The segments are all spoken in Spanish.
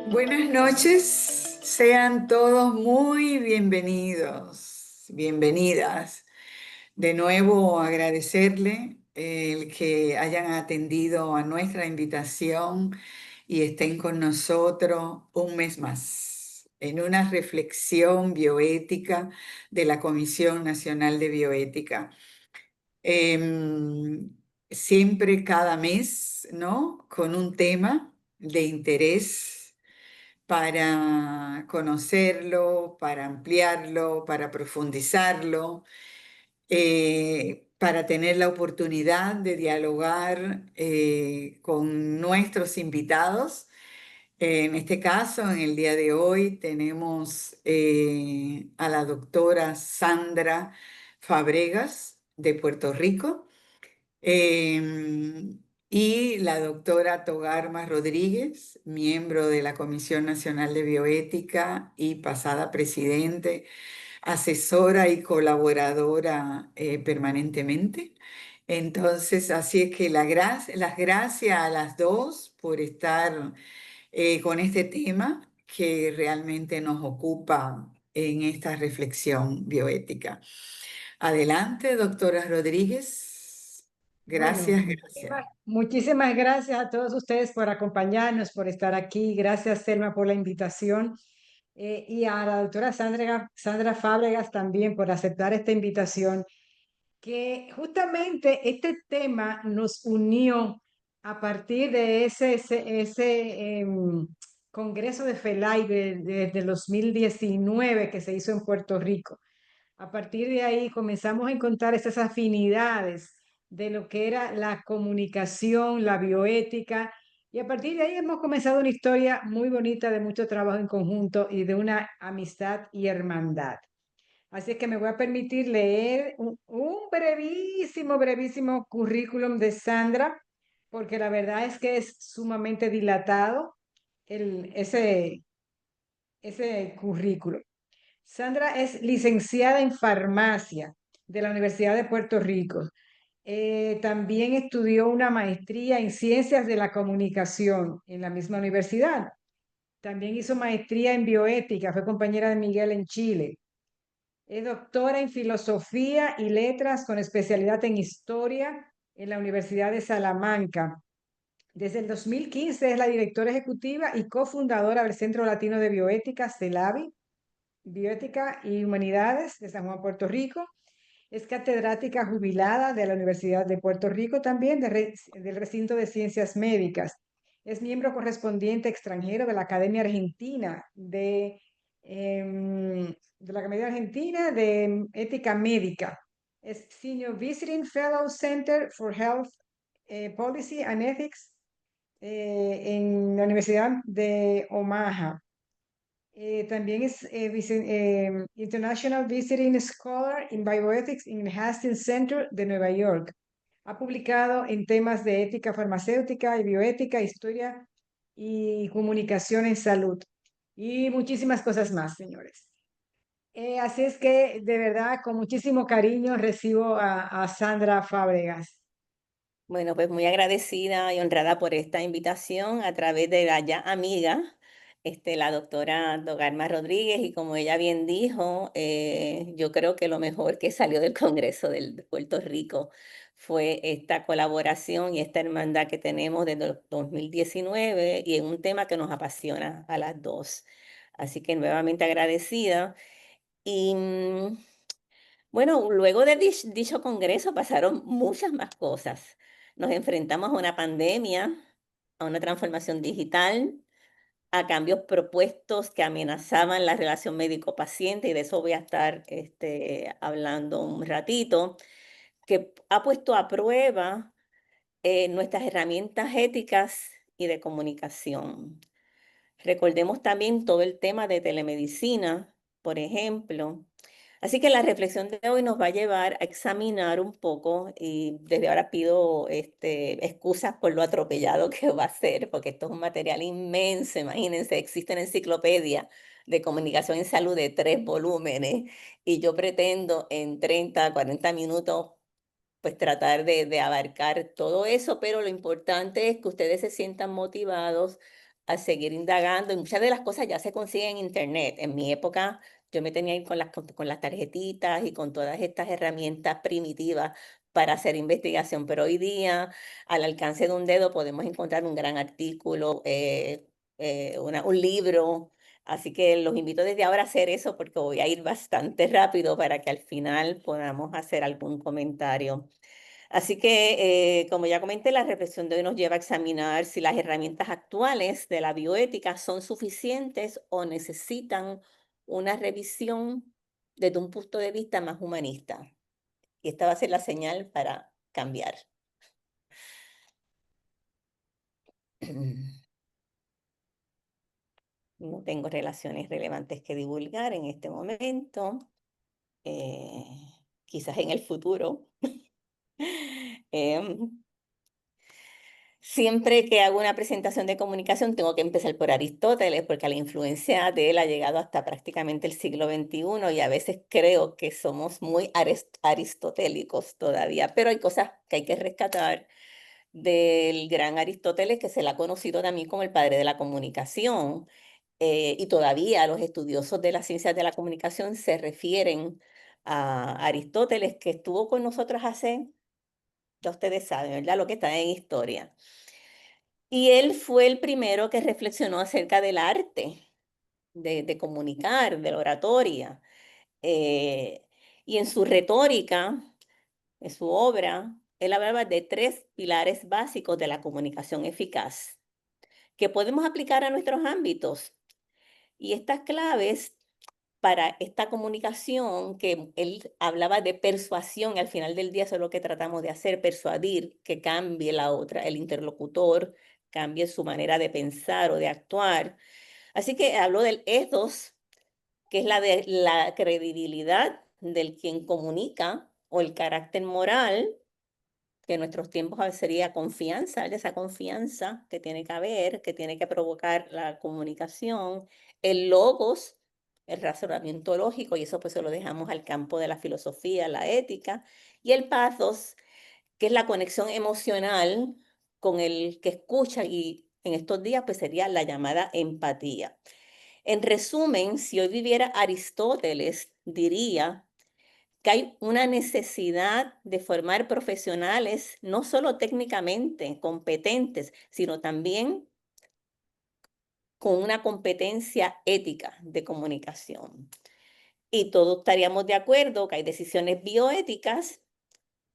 Buenas noches, sean todos muy bienvenidos, bienvenidas. De nuevo agradecerle el que hayan atendido a nuestra invitación y estén con nosotros un mes más en una reflexión bioética de la Comisión Nacional de Bioética. Em, Siempre cada mes, ¿no? Con un tema de interés para conocerlo, para ampliarlo, para profundizarlo, para tener la oportunidad de dialogar con nuestros invitados. En este caso, en el día de hoy, tenemos a la doctora Sandra Fabregas de Puerto Rico. Y la doctora Togarma Rodríguez, miembro de la Comisión Nacional de Bioética y pasada presidente, asesora y colaboradora permanentemente. Entonces, así es que las gracias a las dos por estar con este tema que realmente nos ocupa en esta reflexión bioética. Adelante, doctora Rodríguez. Bueno, Gracias, gracias. muchísimas gracias a todos ustedes por acompañarnos, por estar aquí. Gracias, Selma, por la invitación. Y a la doctora Sandra Fábregas también por aceptar esta invitación, que justamente este tema nos unió a partir de ese Congreso de FELAI desde el 2019 que se hizo en Puerto Rico. A partir de ahí comenzamos a encontrar esas afinidades de lo que era la comunicación, la bioética, y a partir de ahí hemos comenzado una historia muy bonita de mucho trabajo en conjunto y de una amistad y hermandad. Así es que me voy a permitir leer un brevísimo currículum de Sandra, porque la verdad es que es sumamente dilatado ese currículum. Sandra es licenciada en farmacia de la Universidad de Puerto Rico. También estudió una maestría en ciencias de la comunicación en la misma universidad. También hizo maestría en bioética, fue compañera de Miguel en Chile. Es doctora en filosofía y letras con especialidad en historia en la Universidad de Salamanca. Desde el 2015 es la directora ejecutiva y cofundadora del Centro Latino de Bioética, CELABI, Bioética y Humanidades de San Juan, Puerto Rico. Es catedrática jubilada de la Universidad de Puerto Rico también, del recinto de Ciencias Médicas. Es miembro correspondiente extranjero de la Academia Argentina de Ética Médica. Es Senior Visiting Fellow Center for Health Policy and Ethics en la Universidad de Omaha. También es International Visiting Scholar in Bioethics en el Hastings Center de Nueva York. Ha publicado en temas de ética farmacéutica y bioética, historia y comunicación en salud y muchísimas cosas más, señores. Así es que de verdad, con muchísimo cariño recibo a Sandra Fábregas. Bueno, pues muy agradecida y honrada por esta invitación a través de la ya amiga, la doctora Dogarma Rodríguez, y como ella bien dijo, yo creo que lo mejor que salió del Congreso de Puerto Rico fue esta colaboración y esta hermandad que tenemos desde el 2019 y en un tema que nos apasiona a las dos. Así que nuevamente agradecida. Y bueno, luego de dicho congreso pasaron muchas más cosas. Nos enfrentamos a una pandemia, a una transformación digital, a cambios propuestos que amenazaban la relación médico-paciente, y de eso voy a estar hablando un ratito, que ha puesto a prueba nuestras herramientas éticas y de comunicación. Recordemos también todo el tema de telemedicina, por ejemplo. Así que la reflexión de hoy nos va a llevar a examinar un poco, y desde ahora pido excusas por lo atropellado que va a ser, porque esto es un material inmenso. Imagínense, existe una enciclopedia de comunicación en salud de 3 volúmenes, y yo pretendo en 30, 40 minutos pues tratar de abarcar todo eso, pero lo importante es que ustedes se sientan motivados a seguir indagando, y muchas de las cosas ya se consiguen en internet. En mi época yo me tenía que ir con las tarjetitas y con todas estas herramientas primitivas para hacer investigación, pero hoy día al alcance de un dedo podemos encontrar un gran artículo, un libro. Así que los invito desde ahora a hacer eso porque voy a ir bastante rápido para que al final podamos hacer algún comentario. Así que, como ya comenté, la reflexión de hoy nos lleva a examinar si las herramientas actuales de la bioética son suficientes o necesitan una revisión desde un punto de vista más humanista. Y esta va a ser la señal para cambiar. No tengo relaciones relevantes que divulgar en este momento. eh, Quizás en el futuro. Em, Siempre que hago una presentación de comunicación tengo que empezar por Aristóteles, porque la influencia de él ha llegado hasta prácticamente el siglo XXI y a veces creo que somos muy aristotélicos todavía, pero hay cosas que hay que rescatar del gran Aristóteles, que se le ha conocido también como el padre de la comunicación. Y todavía los estudiosos de las ciencias de la comunicación se refieren a Aristóteles, que estuvo con nosotros hace, ya ustedes saben, ¿verdad? Lo que está en historia. Y él fue el primero que reflexionó acerca del arte, de comunicar, de la oratoria. Eh, y en su retórica, en su obra, él hablaba de 3 pilares básicos de la comunicación eficaz que podemos aplicar a nuestros ámbitos. Y estas claves para esta comunicación, que él hablaba de persuasión, y al final del día eso es lo que tratamos de hacer, persuadir que cambie la otra, el interlocutor, cambie su manera de pensar o de actuar. Así que habló del ethos, que es la de la credibilidad del quien comunica, o el carácter moral, que en nuestros tiempos sería confianza, esa confianza que tiene que haber, que tiene que provocar la comunicación, el logos, el razonamiento lógico, y eso pues se lo dejamos al campo de la filosofía, la ética, y el pathos, que es la conexión emocional con el que escucha, y en estos días pues sería la llamada empatía. En resumen, si hoy viviera Aristóteles, diría que hay una necesidad de formar profesionales no solo técnicamente competentes, sino también con una competencia ética de comunicación. Y todos estaríamos de acuerdo que hay decisiones bioéticas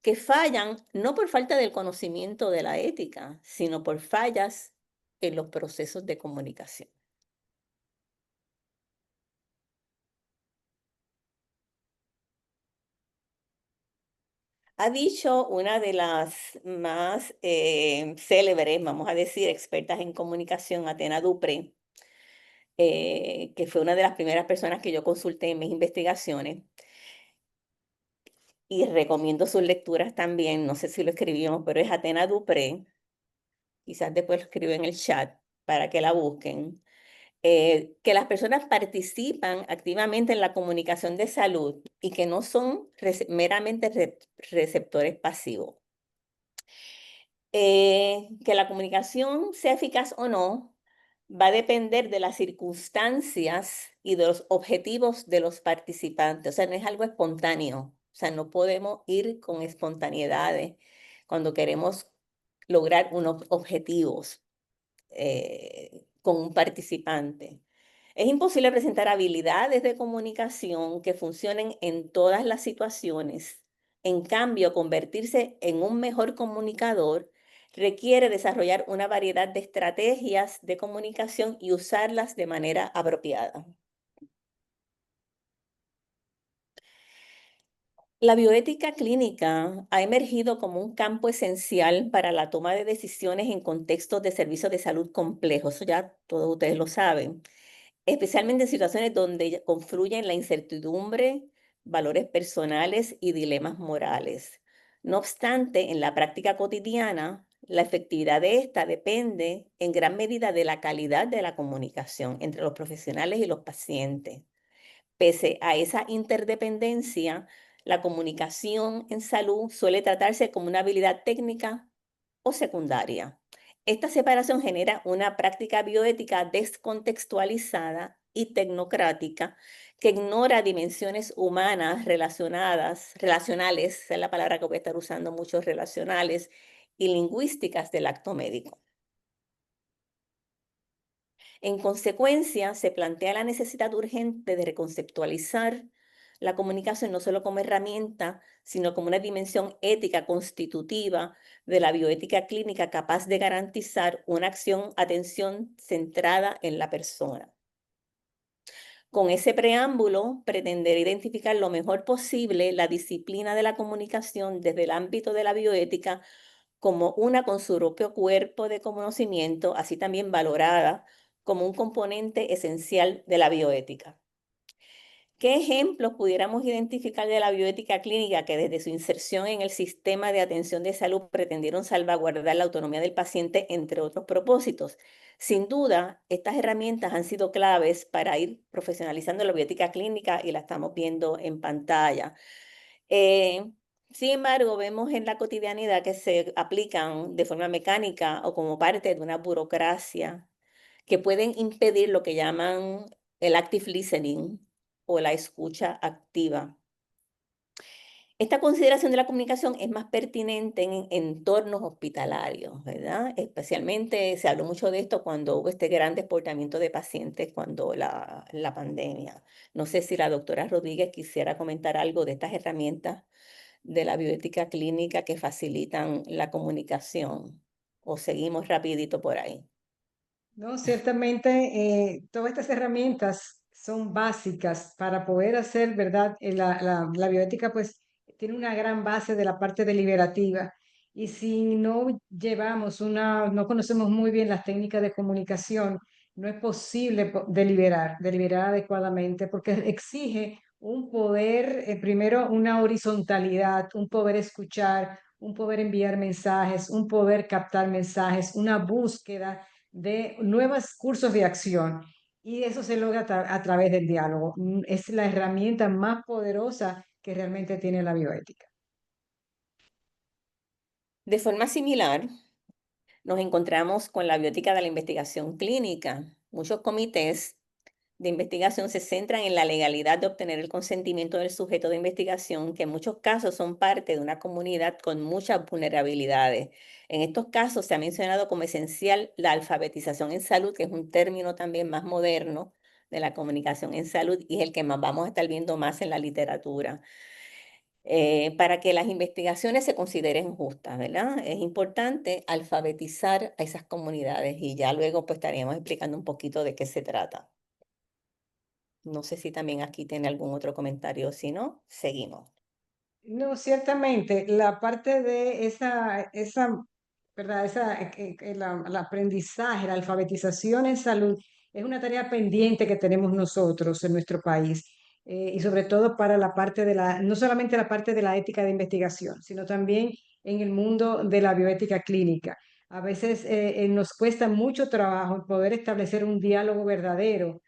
que fallan no por falta del conocimiento de la ética, sino por fallas en los procesos de comunicación. Ha dicho una de las más célebres, vamos a decir, expertas en comunicación, Atena Dupré, que fue una de las primeras personas que yo consulté en mis investigaciones, y recomiendo sus lecturas también, no sé si lo escribimos, pero es Atena Dupré, quizás después lo escribo en el chat para que la busquen. Que las personas participan activamente en la comunicación de salud y que no son meramente receptores pasivos. Que la comunicación sea eficaz o no va a depender de las circunstancias y de los objetivos de los participantes. O sea, no es algo espontáneo. O sea, no podemos ir con espontaneidades cuando queremos lograr unos objetivos con un participante. Es imposible presentar habilidades de comunicación que funcionen en todas las situaciones. En cambio, convertirse en un mejor comunicador requiere desarrollar una variedad de estrategias de comunicación y usarlas de manera apropiada. La bioética clínica ha emergido como un campo esencial para la toma de decisiones en contextos de servicios de salud complejos. Eso ya todos ustedes lo saben, especialmente en situaciones donde confluyen la incertidumbre, valores personales y dilemas morales. No obstante, en la práctica cotidiana, la efectividad de esta depende en gran medida de la calidad de la comunicación entre los profesionales y los pacientes. Pese a esa interdependencia, la comunicación en salud suele tratarse como una habilidad técnica o secundaria. Esta separación genera una práctica bioética descontextualizada y tecnocrática que ignora dimensiones humanas relacionales, esa es la palabra que voy a estar usando mucho, relacionales y lingüísticas del acto médico. En consecuencia, se plantea la necesidad urgente de reconceptualizar la comunicación no solo como herramienta, sino como una dimensión ética constitutiva de la bioética clínica capaz de garantizar una atención centrada en la persona. Con ese preámbulo, pretenderé identificar lo mejor posible la disciplina de la comunicación desde el ámbito de la bioética como una con su propio cuerpo de conocimiento, así también valorada como un componente esencial de la bioética. ¿Qué ejemplos pudiéramos identificar de la bioética clínica que desde su inserción en el sistema de atención de salud pretendieron salvaguardar la autonomía del paciente, entre otros propósitos? Sin duda, estas herramientas han sido claves para ir profesionalizando la bioética clínica y la estamos viendo en pantalla. Eh, Sin embargo, vemos en la cotidianidad que se aplican de forma mecánica o como parte de una burocracia que pueden impedir lo que llaman el active listening o la escucha activa. Esta consideración de la comunicación es más pertinente en entornos hospitalarios, ¿verdad? Especialmente se habló mucho de esto cuando hubo este gran desbordamiento de pacientes cuando la pandemia. No sé si la doctora Rodríguez quisiera comentar algo de estas herramientas de la bioética clínica que facilitan la comunicación o seguimos rapidito por ahí. No, ciertamente todas estas herramientas son básicas para poder hacer, ¿verdad? La bioética pues tiene una gran base de la parte deliberativa y si no no conocemos muy bien las técnicas de comunicación, no es posible deliberar adecuadamente porque exige un poder, primero una horizontalidad, un poder escuchar, un poder enviar mensajes, un poder captar mensajes, una búsqueda de nuevos cursos de acción y eso se logra a través del diálogo. Es la herramienta más poderosa que realmente tiene la bioética. De forma similar, nos encontramos con la biótica de la investigación clínica. Muchos comités de investigación se centran en la legalidad de obtener el consentimiento del sujeto de investigación, que en muchos casos son parte de una comunidad con muchas vulnerabilidades. En estos casos se ha mencionado como esencial la alfabetización en salud, que es un término también más moderno de la comunicación en salud y es el que más vamos a estar viendo más en la literatura. Para que las investigaciones se consideren justas, ¿verdad? Es importante alfabetizar a esas comunidades y ya luego pues estaríamos explicando un poquito de qué se trata. No sé si también aquí tiene algún otro comentario, si no, seguimos. No, ciertamente, la parte de ¿verdad? El aprendizaje, la alfabetización en salud es una tarea pendiente que tenemos nosotros en nuestro país. Y sobre todo para la parte no solamente la parte de la ética de investigación, sino también en el mundo de la bioética clínica. A veces nos cuesta mucho trabajo poder establecer un diálogo verdadero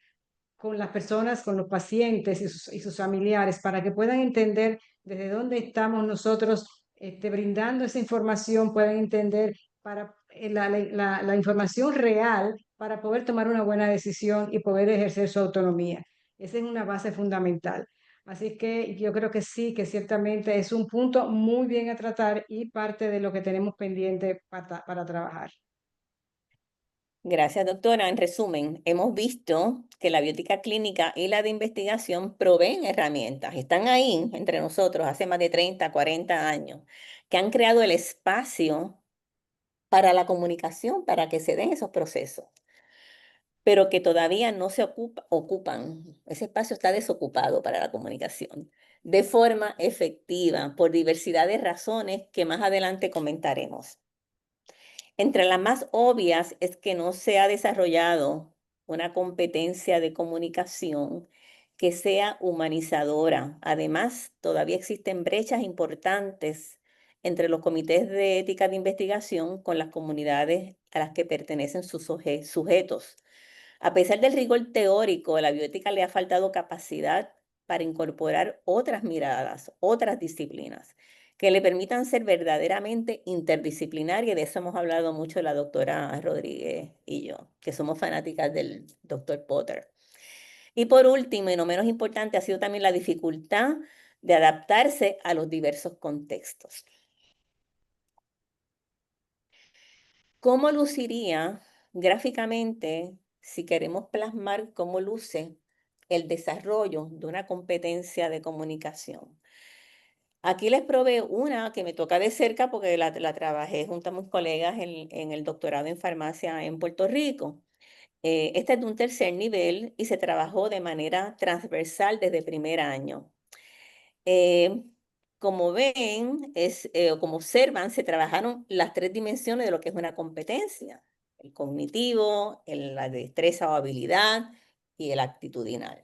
con las personas, con los pacientes y sus familiares, para que puedan entender desde dónde estamos nosotros brindando esa información, puedan entender la información real para poder tomar una buena decisión y poder ejercer su autonomía. Esa es una base fundamental. Así que yo creo que sí, que ciertamente es un punto muy bien a tratar y parte de lo que tenemos pendiente para trabajar. Gracias, doctora. En resumen, hemos visto que la biótica clínica y la de investigación proveen herramientas, están ahí entre nosotros hace más de 30, 40 años, que han creado el espacio para la comunicación, para que se den esos procesos, pero que todavía no se ocupan. Ese espacio está desocupado para la comunicación de forma efectiva por diversidad de razones que más adelante comentaremos. Entre las más obvias es que no se ha desarrollado una competencia de comunicación que sea humanizadora. Además, todavía existen brechas importantes entre los comités de ética de investigación con las comunidades a las que pertenecen sus sujetos. A pesar del rigor teórico, a la bioética le ha faltado capacidad para incorporar otras miradas, otras disciplinas. que le permitan ser verdaderamente interdisciplinaria, y de eso hemos hablado mucho la doctora Rodríguez y yo, que somos fanáticas del doctor Potter. Y por último, y no menos importante, ha sido también la dificultad de adaptarse a los diversos contextos. ¿Cómo luciría gráficamente, si queremos plasmar cómo luce el desarrollo de una competencia de comunicación? Aquí les probé una que me toca de cerca porque la trabajé junto a mis colegas en el doctorado en farmacia en Puerto Rico. Esta es de un tercer nivel y se trabajó de manera transversal desde primer año. Eh, Como ven, o como observan, se trabajaron las tres dimensiones de lo que es una competencia: el cognitivo, la destreza o habilidad y el actitudinal.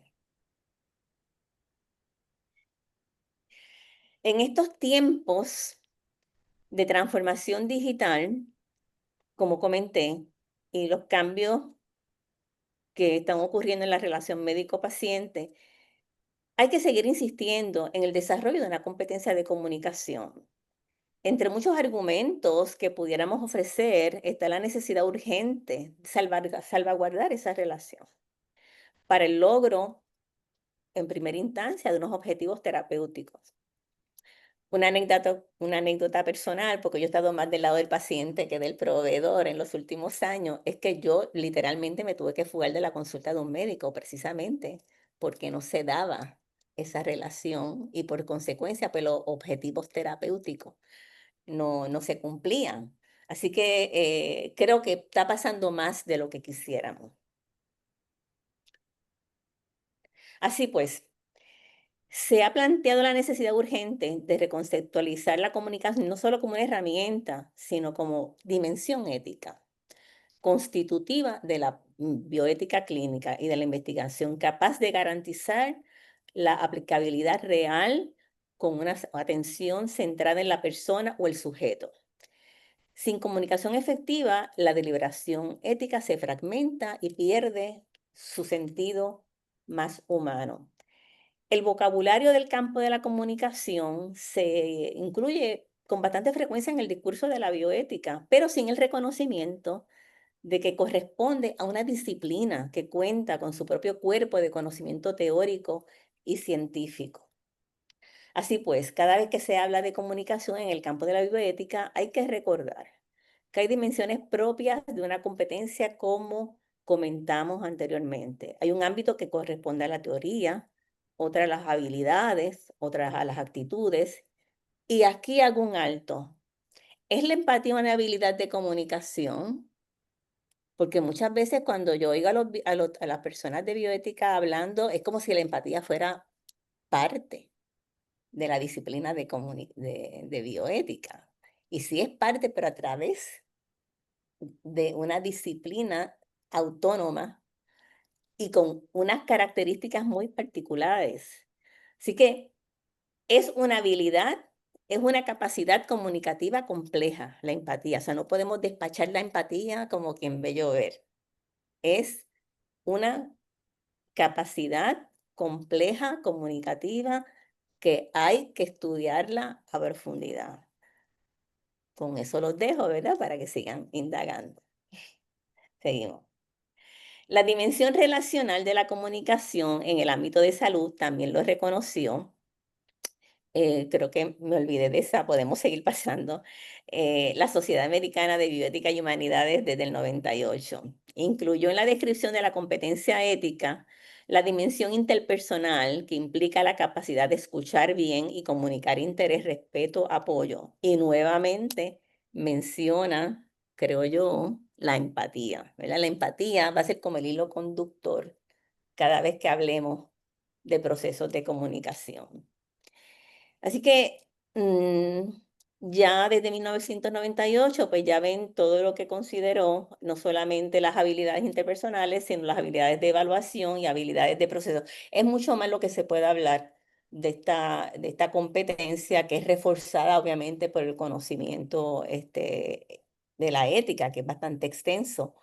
En estos tiempos de transformación digital, como comenté, y los cambios que están ocurriendo en la relación médico-paciente, hay que seguir insistiendo en el desarrollo de una competencia de comunicación. Entre muchos argumentos que pudiéramos ofrecer está la necesidad urgente de salvaguardar esa relación para el logro, en primera instancia, de unos objetivos terapéuticos. Una anécdota personal, porque yo he estado más del lado del paciente que del proveedor en los últimos años, es que yo literalmente me tuve que fugar de la consulta de un médico precisamente porque no se daba esa relación y por consecuencia, pues los objetivos terapéuticos no se cumplían. Así que creo que está pasando más de lo que quisiéramos. Así pues, se ha planteado la necesidad urgente de reconceptualizar la comunicación no solo como una herramienta, sino como dimensión ética, constitutiva de la bioética clínica y de la investigación, capaz de garantizar la aplicabilidad real con una atención centrada en la persona o el sujeto. Sin comunicación efectiva, la deliberación ética se fragmenta y pierde su sentido más humano. El vocabulario del campo de la comunicación se incluye con bastante frecuencia en el discurso de la bioética, pero sin el reconocimiento de que corresponde a una disciplina que cuenta con su propio cuerpo de conocimiento teórico y científico. Así pues, cada vez que se habla de comunicación en el campo de la bioética, hay que recordar que hay dimensiones propias de una competencia como comentamos anteriormente. Hay un ámbito que corresponde a la teoría, otra a las habilidades, otras a las actitudes. Y aquí hago un alto. ¿Es la empatía una habilidad de comunicación? Porque muchas veces cuando yo oigo a las personas de bioética hablando, es como si la empatía fuera parte de la disciplina de bioética. Y sí es parte, pero a través de una disciplina autónoma y con unas características muy particulares. Así que es una habilidad, es una capacidad comunicativa compleja, la empatía. O sea, no podemos despachar la empatía como quien ve llover. Es una capacidad compleja, comunicativa, que hay que estudiarla a profundidad. Con eso los dejo, ¿verdad? Para que sigan indagando. Seguimos. La dimensión relacional de la comunicación en el ámbito de salud también lo reconoció. Creo que me olvidé de esa, podemos seguir pasando. La Sociedad Americana de Bioética y Humanidades desde el 98 incluyó en la descripción de la competencia ética la dimensión interpersonal que implica la capacidad de escuchar bien y comunicar interés, respeto, apoyo. Y nuevamente menciona, creo yo, la empatía, ¿verdad? La empatía va a ser como el hilo conductor cada vez que hablemos de procesos de comunicación. Así que ya desde 1998, pues ya ven todo lo que consideró, no solamente las habilidades interpersonales, sino las habilidades de evaluación y habilidades de proceso. Es mucho más lo que se puede hablar de esta competencia, que es reforzada obviamente por el conocimiento de la ética, que es bastante extenso,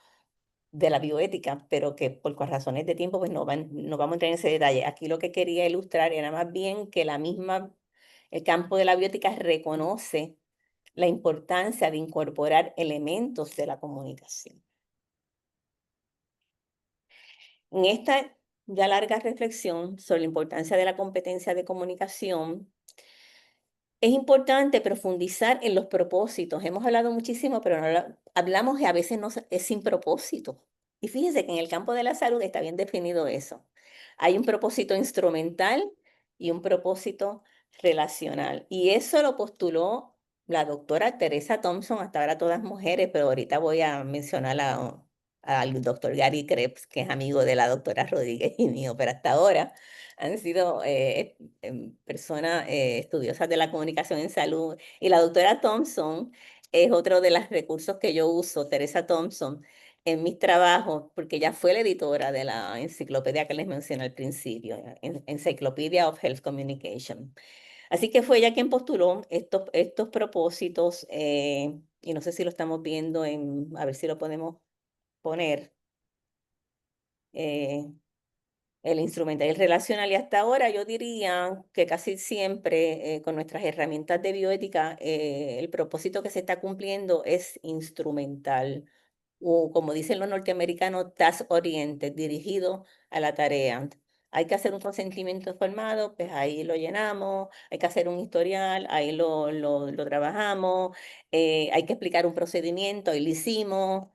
de la bioética, pero que por razones de tiempo pues no vamos a entrar en ese detalle. Aquí lo que quería ilustrar era más bien que la misma El campo de la biótica reconoce la importancia de incorporar elementos de la comunicación. En esta ya larga reflexión sobre la importancia de la competencia de comunicación, es importante profundizar en los propósitos. Hemos hablado muchísimo, pero hablamos y a veces no, es sin propósito. Y fíjese que en el campo de la salud está bien definido eso. Hay un propósito instrumental y un propósito relacional. Y eso lo postuló la doctora Teresa Thompson, hasta ahora todas mujeres, pero ahorita voy a mencionar al doctor Gary Krebs, que es amigo de la doctora Rodríguez y mío, pero hasta ahora han sido personas estudiosas de la comunicación en salud. Y la doctora Thompson es otro de los recursos que yo uso, Teresa Thompson, en mis trabajos, porque ella fue la editora de la enciclopedia que les mencioné al principio, Encyclopedia of Health Communication. Así que fue ella quien postuló estos propósitos, y no sé si lo estamos viendo a ver si lo podemos poner. El instrumental y el relacional, y hasta ahora yo diría que casi siempre con nuestras herramientas de bioética, el propósito que se está cumpliendo es instrumental, o como dicen los norteamericanos, task oriented, dirigido a la tarea. Hay que hacer un consentimiento informado, pues ahí lo llenamos, hay que hacer un historial, ahí lo trabajamos, hay que explicar un procedimiento, ahí lo hicimos,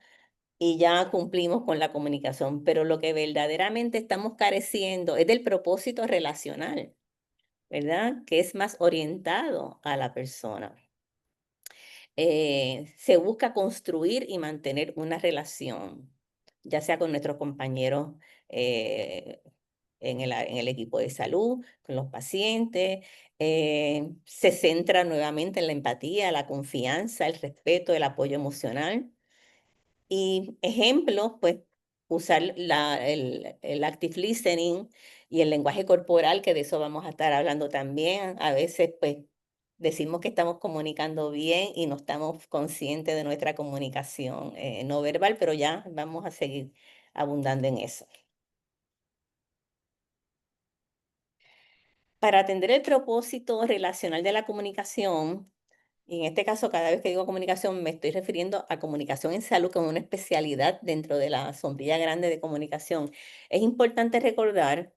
y ya cumplimos con la comunicación, pero lo que verdaderamente estamos careciendo es del propósito relacional, ¿verdad? Que es más orientado a la persona. Se busca construir y mantener una relación, ya sea con nuestros compañeros en el equipo de salud, con los pacientes. Se centra nuevamente en la empatía, la confianza, el respeto, el apoyo emocional. Y ejemplos, pues, usar el active listening y el lenguaje corporal, que de eso vamos a estar hablando también. A veces, pues, decimos que estamos comunicando bien y no estamos conscientes de nuestra comunicación no verbal, pero ya vamos a seguir abundando en eso. Para atender el propósito relacional de la comunicación, y en este caso, cada vez que digo comunicación, me estoy refiriendo a comunicación en salud como una especialidad dentro de la sombrilla grande de comunicación. Es importante recordar,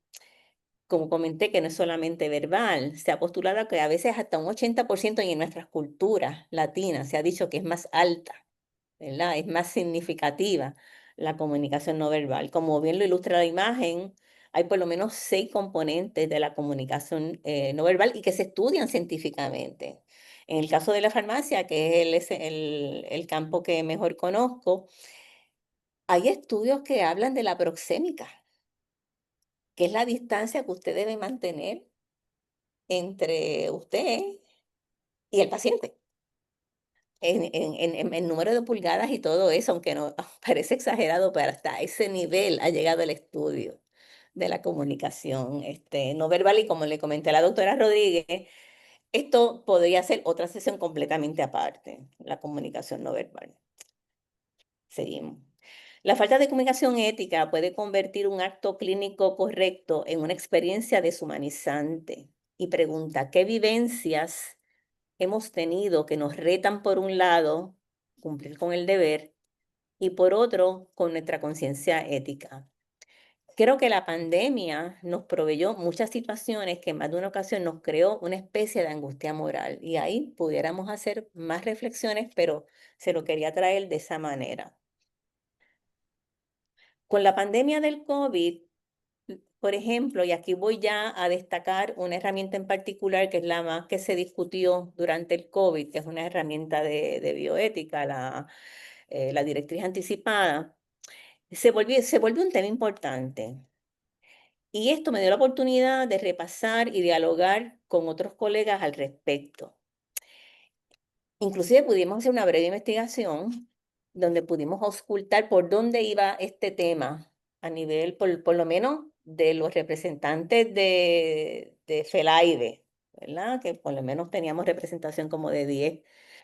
como comenté, que no es solamente verbal. Se ha postulado que a veces hasta un 80% y en nuestras culturas latinas se ha dicho que es más alta, ¿verdad? Es más significativa la comunicación no verbal. Como bien lo ilustra la imagen, hay por lo menos 6 componentes de la comunicación no verbal y que se estudian científicamente. En el caso de la farmacia, que es el campo que mejor conozco, hay estudios que hablan de la proxémica, que es la distancia que usted debe mantener entre usted y el paciente. En número de pulgadas y todo eso, aunque no parece exagerado, pero hasta ese nivel ha llegado el estudio de la comunicación no verbal. Y como le comenté a la doctora Rodríguez, esto podría ser otra sesión completamente aparte, la comunicación no verbal. Seguimos. La falta de comunicación ética puede convertir un acto clínico correcto en una experiencia deshumanizante. Y pregunta, ¿qué vivencias hemos tenido que nos retan por un lado, cumplir con el deber, y por otro, con nuestra conciencia ética? Creo que la pandemia nos proveyó muchas situaciones que en más de una ocasión nos creó una especie de angustia moral. Y ahí pudiéramos hacer más reflexiones, pero se lo quería traer de esa manera. Con la pandemia del COVID, por ejemplo, y aquí voy ya a destacar una herramienta en particular que es la más que se discutió durante el COVID, que es una herramienta de bioética, la directriz anticipada, se volvió un tema importante. Y esto me dio la oportunidad de repasar y dialogar con otros colegas al respecto. Inclusive pudimos hacer una breve investigación donde pudimos auscultar por dónde iba este tema a nivel, por lo menos, de los representantes de FELAIDE, ¿verdad? Que por lo menos teníamos representación como de 10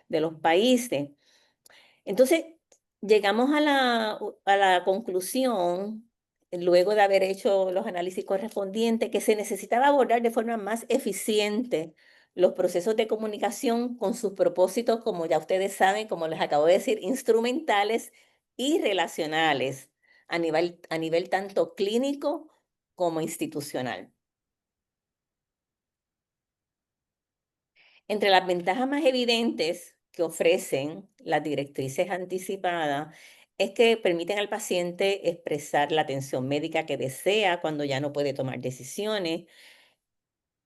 de los países. Entonces, llegamos a la conclusión, luego de haber hecho los análisis correspondientes, que se necesitaba abordar de forma más eficiente los procesos de comunicación con sus propósitos, como ya ustedes saben, como les acabo de decir, instrumentales y relacionales a nivel tanto clínico como institucional. Entre las ventajas más evidentes que ofrecen las directrices anticipadas es que permiten al paciente expresar la atención médica que desea cuando ya no puede tomar decisiones,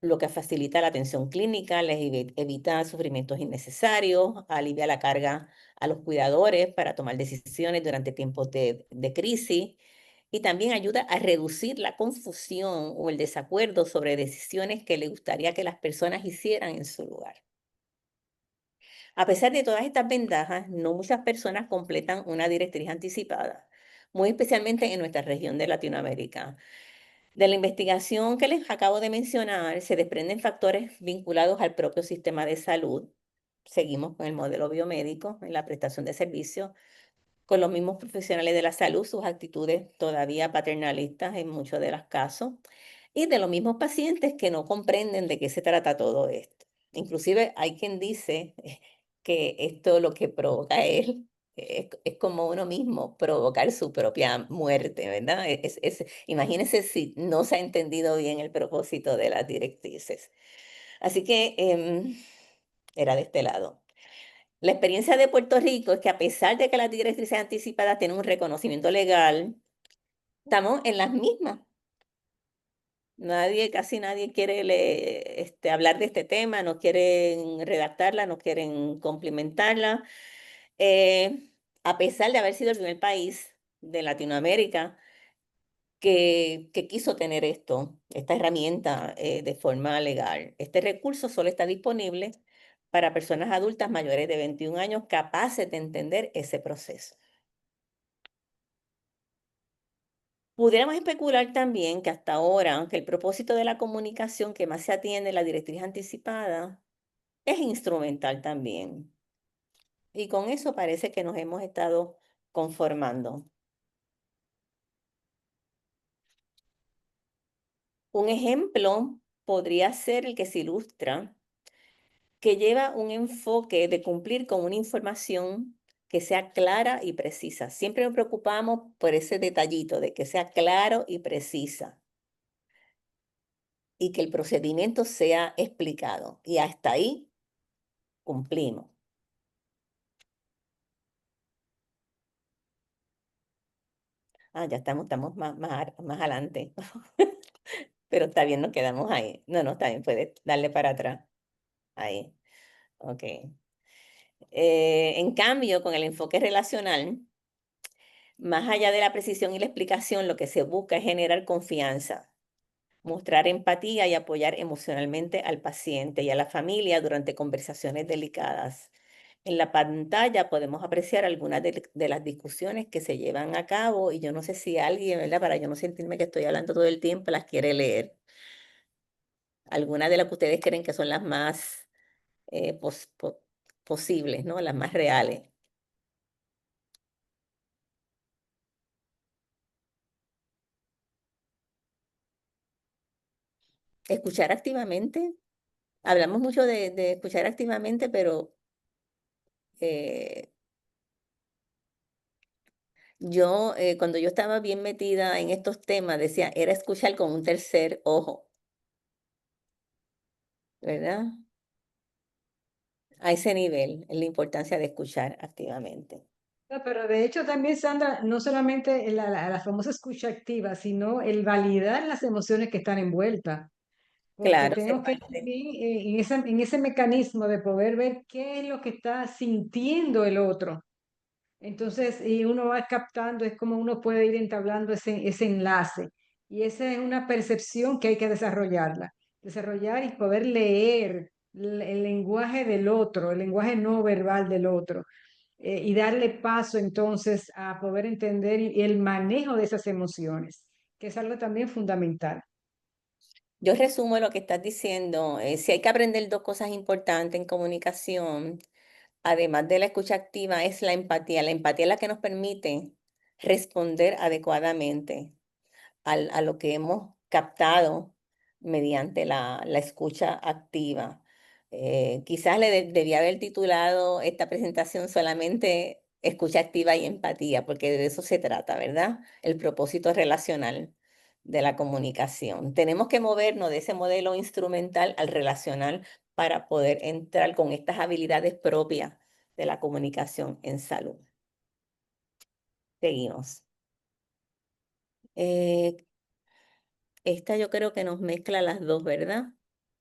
lo que facilita la atención clínica, les evita sufrimientos innecesarios, alivia la carga a los cuidadores para tomar decisiones durante tiempos de crisis y también ayuda a reducir la confusión o el desacuerdo sobre decisiones que le gustaría que las personas hicieran en su lugar. A pesar de todas estas ventajas, no muchas personas completan una directriz anticipada, muy especialmente en nuestra región de Latinoamérica. De la investigación que les acabo de mencionar, se desprenden factores vinculados al propio sistema de salud. Seguimos con el modelo biomédico en la prestación de servicios, con los mismos profesionales de la salud, sus actitudes todavía paternalistas en muchos de los casos, y de los mismos pacientes que no comprenden de qué se trata todo esto. Inclusive hay quien dice que esto lo que provoca es como uno mismo provocar su propia muerte, ¿verdad? Imagínense si no se ha entendido bien el propósito de las directrices. Así que era de este lado. La experiencia de Puerto Rico es que a pesar de que las directrices anticipadas tienen un reconocimiento legal, estamos en las mismas. Casi nadie quiere hablar de este tema, no quieren redactarla, no quieren complementarla. A pesar de haber sido el primer país de Latinoamérica que quiso tener esta herramienta de forma legal. Este recurso solo está disponible para personas adultas mayores de 21 años capaces de entender ese proceso. Pudiéramos especular también que hasta ahora, aunque el propósito de la comunicación que más se atiende en la directriz anticipada es instrumental también. Y con eso parece que nos hemos estado conformando. Un ejemplo podría ser el que se ilustra, que lleva un enfoque de cumplir con una información que sea clara y precisa. Siempre nos preocupamos por ese detallito de que sea claro y precisa y que el procedimiento sea explicado. Y hasta ahí cumplimos. Ya estamos más adelante. Pero está bien, nos quedamos ahí. No, está bien, puedes darle para atrás. Ahí. Ok. En cambio, con el enfoque relacional, más allá de la precisión y la explicación, lo que se busca es generar confianza, mostrar empatía y apoyar emocionalmente al paciente y a la familia durante conversaciones delicadas. En la pantalla podemos apreciar algunas de las discusiones que se llevan a cabo y yo no sé si alguien, ¿verdad? Para yo no sentirme que estoy hablando todo el tiempo, las quiere leer. Algunas de las que ustedes creen que son las más posibles, ¿no? Las más reales. Escuchar activamente. Hablamos mucho de escuchar activamente, pero eh, cuando yo estaba bien metida en estos temas, decía, era escuchar con un tercer ojo, ¿verdad? A ese nivel, es la importancia de escuchar activamente. No, pero de hecho también, Sandra, no solamente la famosa escucha activa, sino el validar las emociones que están envueltas, porque Claro, ser tenemos que parte. también en ese mecanismo de poder ver qué es lo que está sintiendo el otro. Entonces, y uno va captando, es como uno puede ir entablando ese enlace. Y esa es una percepción que hay que desarrollar y poder leer el lenguaje del otro, el lenguaje no verbal del otro, y darle paso entonces a poder entender y el manejo de esas emociones, que es algo también fundamental. Yo resumo lo que estás diciendo. Si hay que aprender dos cosas importantes en comunicación, además de la escucha activa, es la empatía. La empatía es la que nos permite responder adecuadamente a lo que hemos captado mediante la escucha activa. Quizás debía haber titulado esta presentación solamente Escucha activa y empatía, porque de eso se trata, ¿verdad? El propósito relacional de la comunicación. Tenemos que movernos de ese modelo instrumental al relacional para poder entrar con estas habilidades propias de la comunicación en salud. Seguimos. Esta yo creo que nos mezcla las dos, ¿verdad?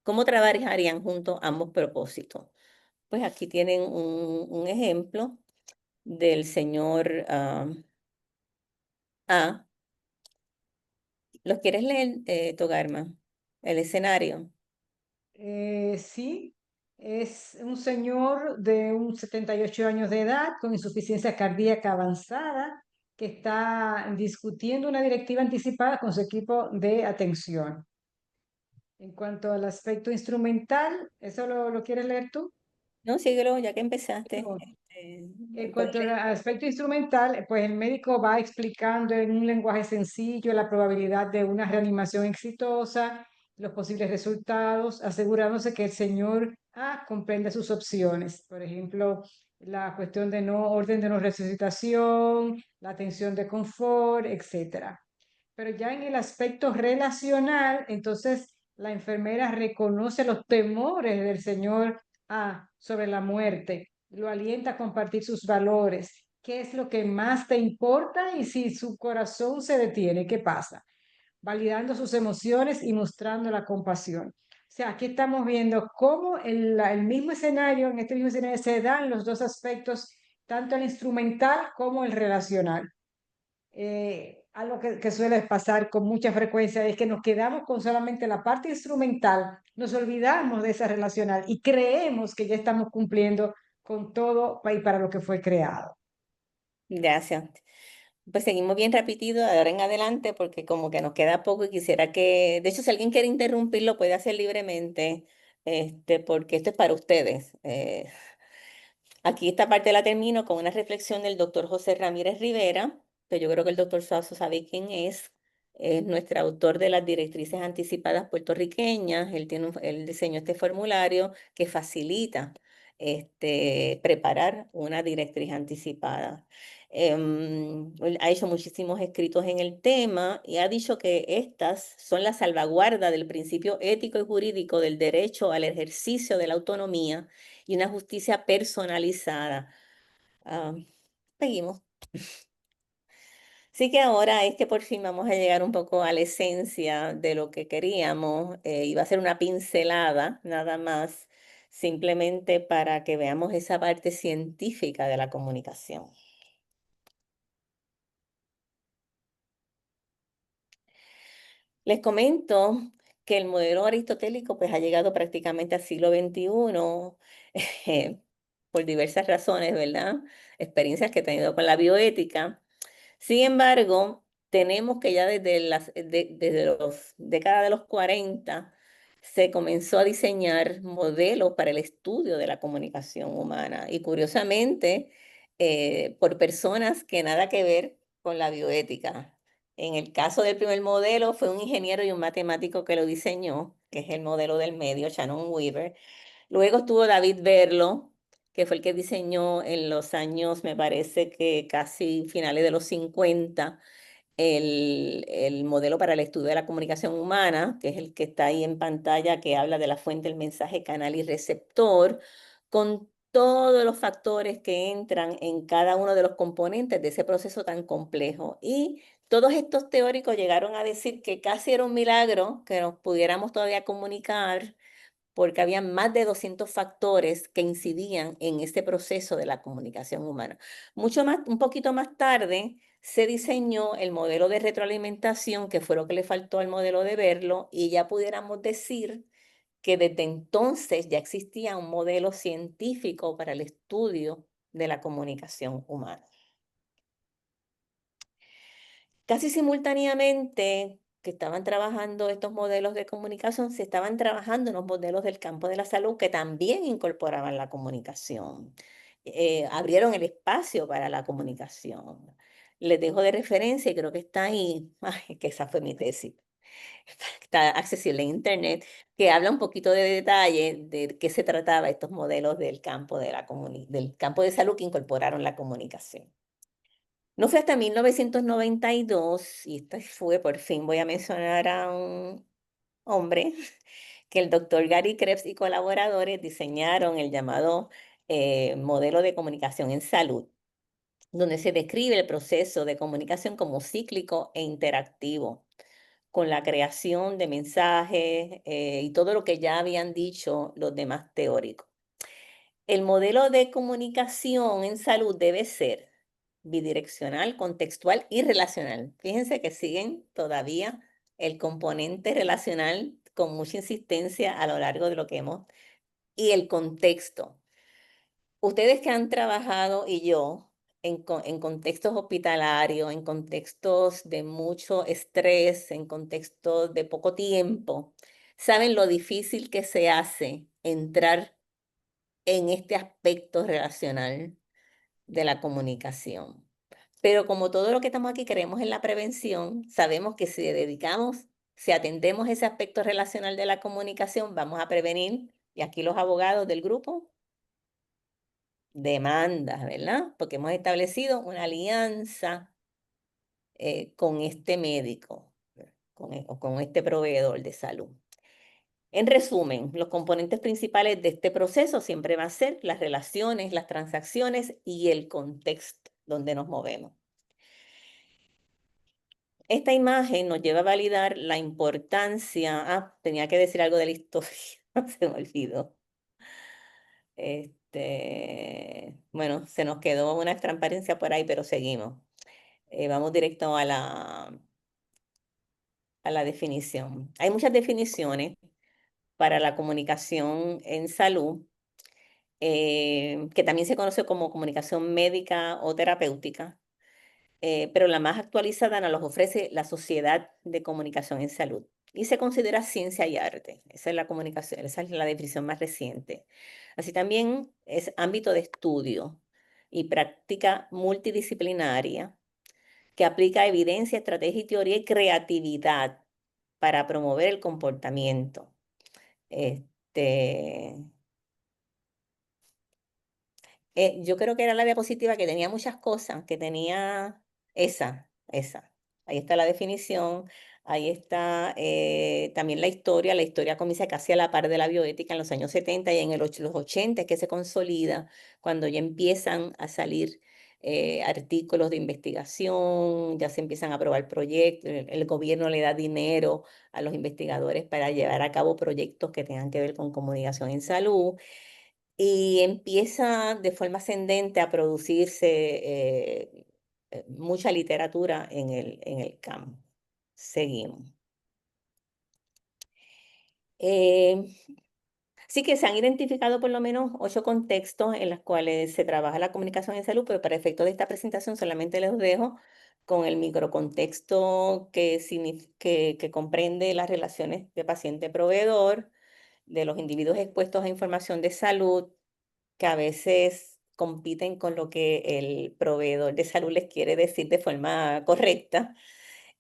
¿Cómo trabajarían juntos ambos propósitos? Pues aquí tienen un ejemplo del señor A. ¿Los quieres leer, Togarma? El escenario. Sí, es un señor de 78 años de edad con insuficiencia cardíaca avanzada que está discutiendo una directiva anticipada con su equipo de atención. En cuanto al aspecto instrumental, ¿eso lo quieres leer tú? No, síguelo, ya que empezaste. No. En Pues, cuanto al aspecto instrumental, pues el médico va explicando en un lenguaje sencillo la probabilidad de una reanimación exitosa, los posibles resultados, asegurándose que el señor comprenda sus opciones. Por ejemplo, la cuestión de no orden de no resucitación, la atención de confort, etcétera. Pero ya en el aspecto relacional, entonces la enfermera reconoce los temores del señor sobre la muerte, lo alienta a compartir sus valores, qué es lo que más te importa y si su corazón se detiene, ¿qué pasa? Validando sus emociones y mostrando la compasión. O sea, aquí estamos viendo cómo el mismo escenario, en este mismo escenario se dan los dos aspectos, tanto el instrumental como el relacional. Algo que suele pasar con mucha frecuencia es que nos quedamos con solamente la parte instrumental, nos olvidamos de esa relacional y creemos que ya estamos cumpliendo con todo y para lo que fue creado. gracias. Pues seguimos bien rapidito de ahora en adelante porque como que nos queda poco y quisiera que, de hecho, si alguien quiere interrumpirlo puede hacer libremente, porque esto es para ustedes. Aquí esta parte la termino con una reflexión del doctor José Ramírez Rivera, que yo creo que el doctor Suazo sabe quién es nuestro autor de las directrices anticipadas puertorriqueñas. Él diseñó este formulario que facilita preparar una directriz anticipada. Él ha hecho muchísimos escritos en el tema y ha dicho que estas son la salvaguarda del principio ético y jurídico del derecho al ejercicio de la autonomía y una justicia personalizada. Ah, seguimos. Así que ahora es que por fin vamos a llegar un poco a la esencia de lo que queríamos. Iba a ser una pincelada nada más, simplemente para que veamos esa parte científica de la comunicación. Les comento que el modelo aristotélico pues, ha llegado prácticamente al siglo XXI por diversas razones, ¿verdad? Experiencias que he tenido con la bioética. Sin embargo, tenemos que ya desde los décadas de los 40 se comenzó a diseñar modelos para el estudio de la comunicación humana y curiosamente por personas que nada que ver con la bioética. En el caso del primer modelo fue un ingeniero y un matemático que lo diseñó, que es el modelo del medio, Shannon Weaver. Luego estuvo David Berlo, que fue el que diseñó en los años, me parece que casi finales de los 50, el modelo para el estudio de la comunicación humana, que es el que está ahí en pantalla, que habla de la fuente, el mensaje, canal y receptor, con todos los factores que entran en cada uno de los componentes de ese proceso tan complejo. Y todos estos teóricos llegaron a decir que casi era un milagro que nos pudiéramos todavía comunicar porque había más de 200 factores que incidían en este proceso de la comunicación humana. Mucho más, un poquito más tarde se diseñó el modelo de retroalimentación, que fue lo que le faltó al modelo de verlo, y ya pudiéramos decir que desde entonces ya existía un modelo científico para el estudio de la comunicación humana. Casi simultáneamente que estaban trabajando estos modelos de comunicación, se estaban trabajando unos modelos del campo de la salud que también incorporaban la comunicación. Abrieron el espacio para la comunicación. Les dejo de referencia y creo que está ahí, ay, que esa fue mi tesis. Está accesible en internet, que habla un poquito de detalle de qué se trataba estos modelos del campo del campo de salud que incorporaron la comunicación. No fue hasta 1992, y esta fue, por fin voy a mencionar a un hombre, que el doctor Gary Krebs y colaboradores diseñaron el llamado modelo de comunicación en salud, donde se describe el proceso de comunicación como cíclico e interactivo, con la creación de mensajes y todo lo que ya habían dicho los demás teóricos. El modelo de comunicación en salud debe ser bidireccional, contextual y relacional. Fíjense que siguen todavía el componente relacional con mucha insistencia a lo largo de lo que hemos, y el contexto. Ustedes que han trabajado y yo en contextos hospitalarios, en contextos de mucho estrés, en contextos de poco tiempo, saben lo difícil que se hace entrar en este aspecto relacional de la comunicación. Pero como todo lo que estamos aquí creemos en la prevención, sabemos que si dedicamos, si atendemos ese aspecto relacional de la comunicación, vamos a prevenir, y aquí los abogados del grupo, demandas, ¿verdad? Porque hemos establecido una alianza con este médico, o con este proveedor de salud. En resumen, los componentes principales de este proceso siempre van a ser las relaciones, las transacciones y el contexto donde nos movemos. Esta imagen nos lleva a validar la importancia. Tenía que decir algo de la historia, se me olvidó. Bueno, se nos quedó una transparencia por ahí, pero seguimos. Vamos directo a la definición. Hay muchas definiciones para la comunicación en salud, que también se conoce como comunicación médica o terapéutica, pero la más actualizada nos los ofrece la Sociedad de Comunicación en Salud y se considera ciencia y arte. Esa es la comunicación, esa es la definición más reciente. Así también es ámbito de estudio y práctica multidisciplinaria que aplica evidencia, estrategia y teoría y creatividad para promover el comportamiento. Este, yo creo que era la diapositiva que tenía muchas cosas, que tenía esa. Ahí está la definición, ahí está también la historia comienza casi a la par de la bioética en los años 70 y en los 80 es que se consolida, cuando ya empiezan a salir artículos de investigación, ya se empiezan a aprobar proyectos, el gobierno le da dinero a los investigadores para llevar a cabo proyectos que tengan que ver con comunicación en salud. Y empieza de forma ascendente a producirse mucha literatura en el campo. Seguimos. Eh, sí que se han identificado por lo menos 8 contextos en los cuales se trabaja la comunicación en salud, pero para efectos de esta presentación solamente les dejo con el microcontexto que comprende las relaciones de paciente-proveedor, de los individuos expuestos a información de salud, que a veces compiten con lo que el proveedor de salud les quiere decir de forma correcta,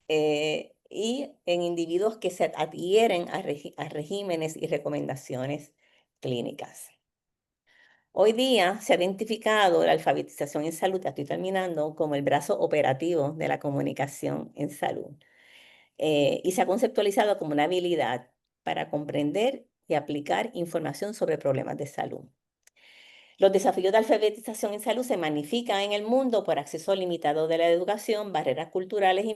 y en individuos que se adhieren a regímenes y recomendaciones clínicas. Hoy día se ha identificado la alfabetización en salud, ya estoy terminando, como el brazo operativo de la comunicación en salud, y se ha conceptualizado como una habilidad para comprender y aplicar información sobre problemas de salud. Los desafíos de alfabetización en salud se magnifican en el mundo por acceso limitado de la educación, barreras culturales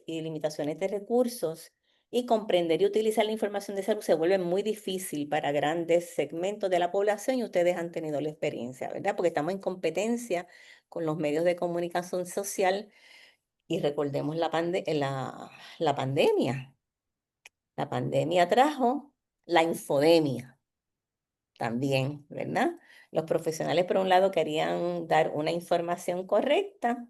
y limitaciones de recursos. Y comprender y utilizar la información de salud se vuelve muy difícil para grandes segmentos de la población y ustedes han tenido la experiencia, ¿verdad? Porque estamos en competencia con los medios de comunicación social y recordemos la pandemia. La pandemia trajo la infodemia también, ¿verdad? Los profesionales, por un lado, querían dar una información correcta,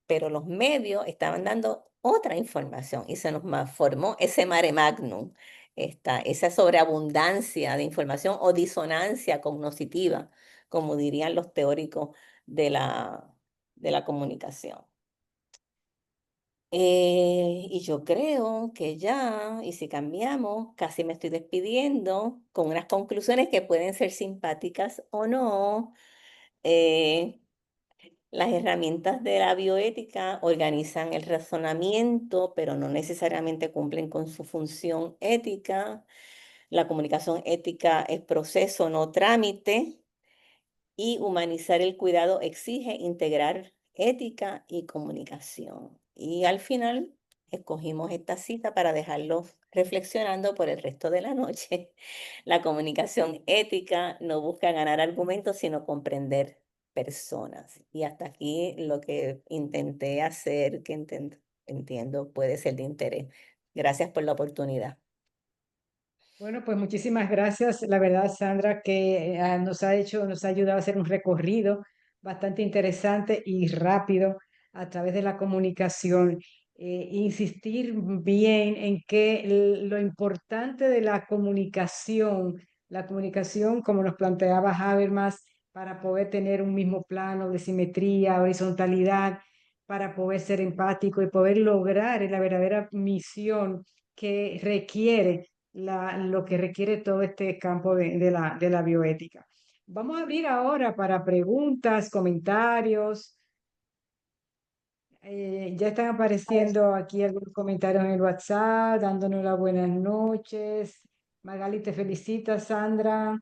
pero los medios estaban dando otra información y se nos formó ese mare magnum, esa sobreabundancia de información o disonancia cognitiva, como dirían los teóricos de la comunicación. Y yo creo que ya, y si cambiamos, casi me estoy despidiendo con unas conclusiones que pueden ser simpáticas o no. Eh, las herramientas de la bioética organizan el razonamiento, pero no necesariamente cumplen con su función ética. La comunicación ética es proceso, no trámite. Y humanizar el cuidado exige integrar ética y comunicación. Y al final escogimos esta cita para dejarlos reflexionando por el resto de la noche. La comunicación ética no busca ganar argumentos, sino comprender personas. Y hasta aquí lo que intenté hacer, que entiendo puede ser de interés. Gracias por la oportunidad. Bueno, pues muchísimas gracias. La verdad, Sandra, que nos ha ayudado a hacer un recorrido bastante interesante y rápido a través de la comunicación. Insistir bien en que lo importante de la comunicación, como nos planteaba Habermas, para poder tener un mismo plano de simetría, horizontalidad, para poder ser empático y poder lograr la verdadera misión que requiere lo que requiere todo este campo de la bioética. Vamos a abrir ahora para preguntas, comentarios. Ya están apareciendo aquí algunos comentarios en el WhatsApp, dándonos las buenas noches. Magali te felicita, Sandra.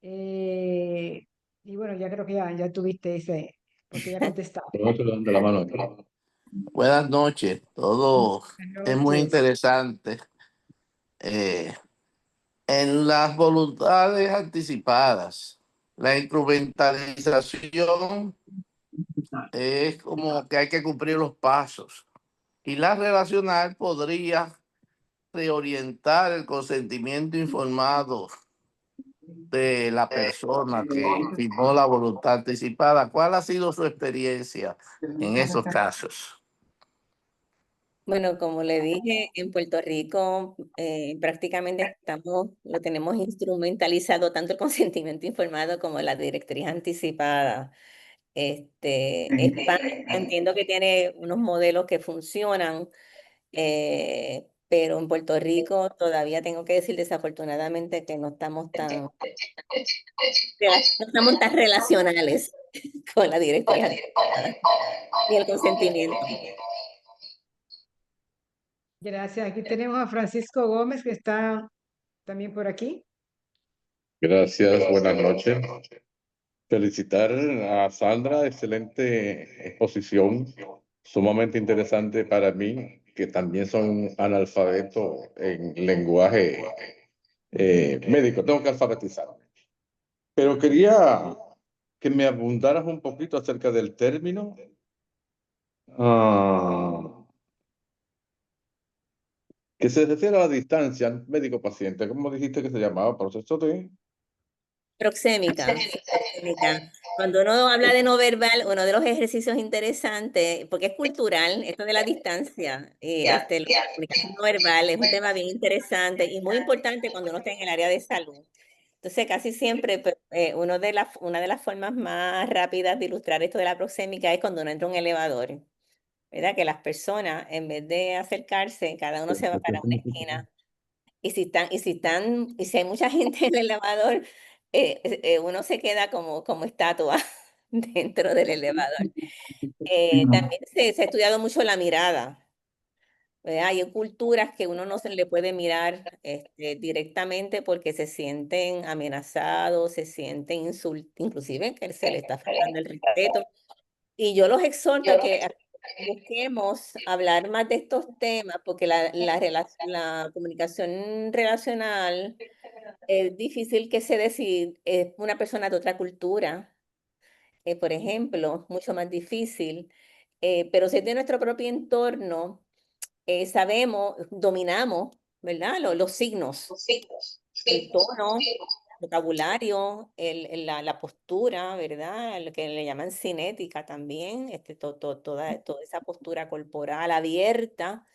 Eh, y bueno, ya creo que ya tuviste ese, porque ya contestaste. De la mano. Buenas noches, todo Buenas es muy noches. interesante. Eh, en las voluntades anticipadas, la instrumentalización es como que hay que cumplir los pasos y la relacional podría reorientar el consentimiento informado de la persona que firmó la voluntad anticipada. ¿Cuál ha sido su experiencia en esos casos? Bueno, como le dije, en Puerto Rico prácticamente lo tenemos instrumentalizado tanto el consentimiento informado como la directriz anticipada. España entiendo que tiene unos modelos que funcionan, pero en Puerto Rico todavía tengo que decir desafortunadamente que no estamos tan relacionales con la directriz anticipada y el consentimiento. Gracias. Aquí tenemos a Francisco Gómez, que está también por aquí. Gracias, buenas noches. Felicitar a Sandra, excelente exposición, sumamente interesante para mí, que también soy analfabeto en lenguaje médico, tengo que alfabetizarme. Pero quería que me abundaras un poquito acerca del término ah, que se refiere a la distancia médico-paciente. ¿Cómo dijiste que se llamaba? Proceso de... Proxémica, sí, proxémica. Cuando uno habla de no verbal, uno de los ejercicios interesantes, porque es cultural, esto de la distancia, la comunicación no verbal es un tema bien interesante y muy importante cuando uno está en el área de salud. Entonces, casi siempre, pues, una de las formas más rápidas de ilustrar esto de la proxémica es cuando uno entra a un elevador, ¿verdad? Que las personas, en vez de acercarse, cada uno se va para una esquina. Y si hay mucha gente en el elevador, uno se queda como estatua dentro del elevador. También se ha estudiado mucho la mirada, ¿verdad? Hay culturas que uno no se le puede mirar directamente porque se sienten amenazados, se sienten inclusive que se le está faltando el respeto. Y yo los exhorto a que busquemos hablar más de estos temas porque la comunicación relacional es difícil que se decida, una persona de otra cultura, por ejemplo, mucho más difícil, pero si es de nuestro propio entorno, sabemos, dominamos, ¿verdad? Los signos, el tono, el vocabulario, la postura, ¿verdad? Lo que le llaman cinética también, toda esa postura corporal abierta,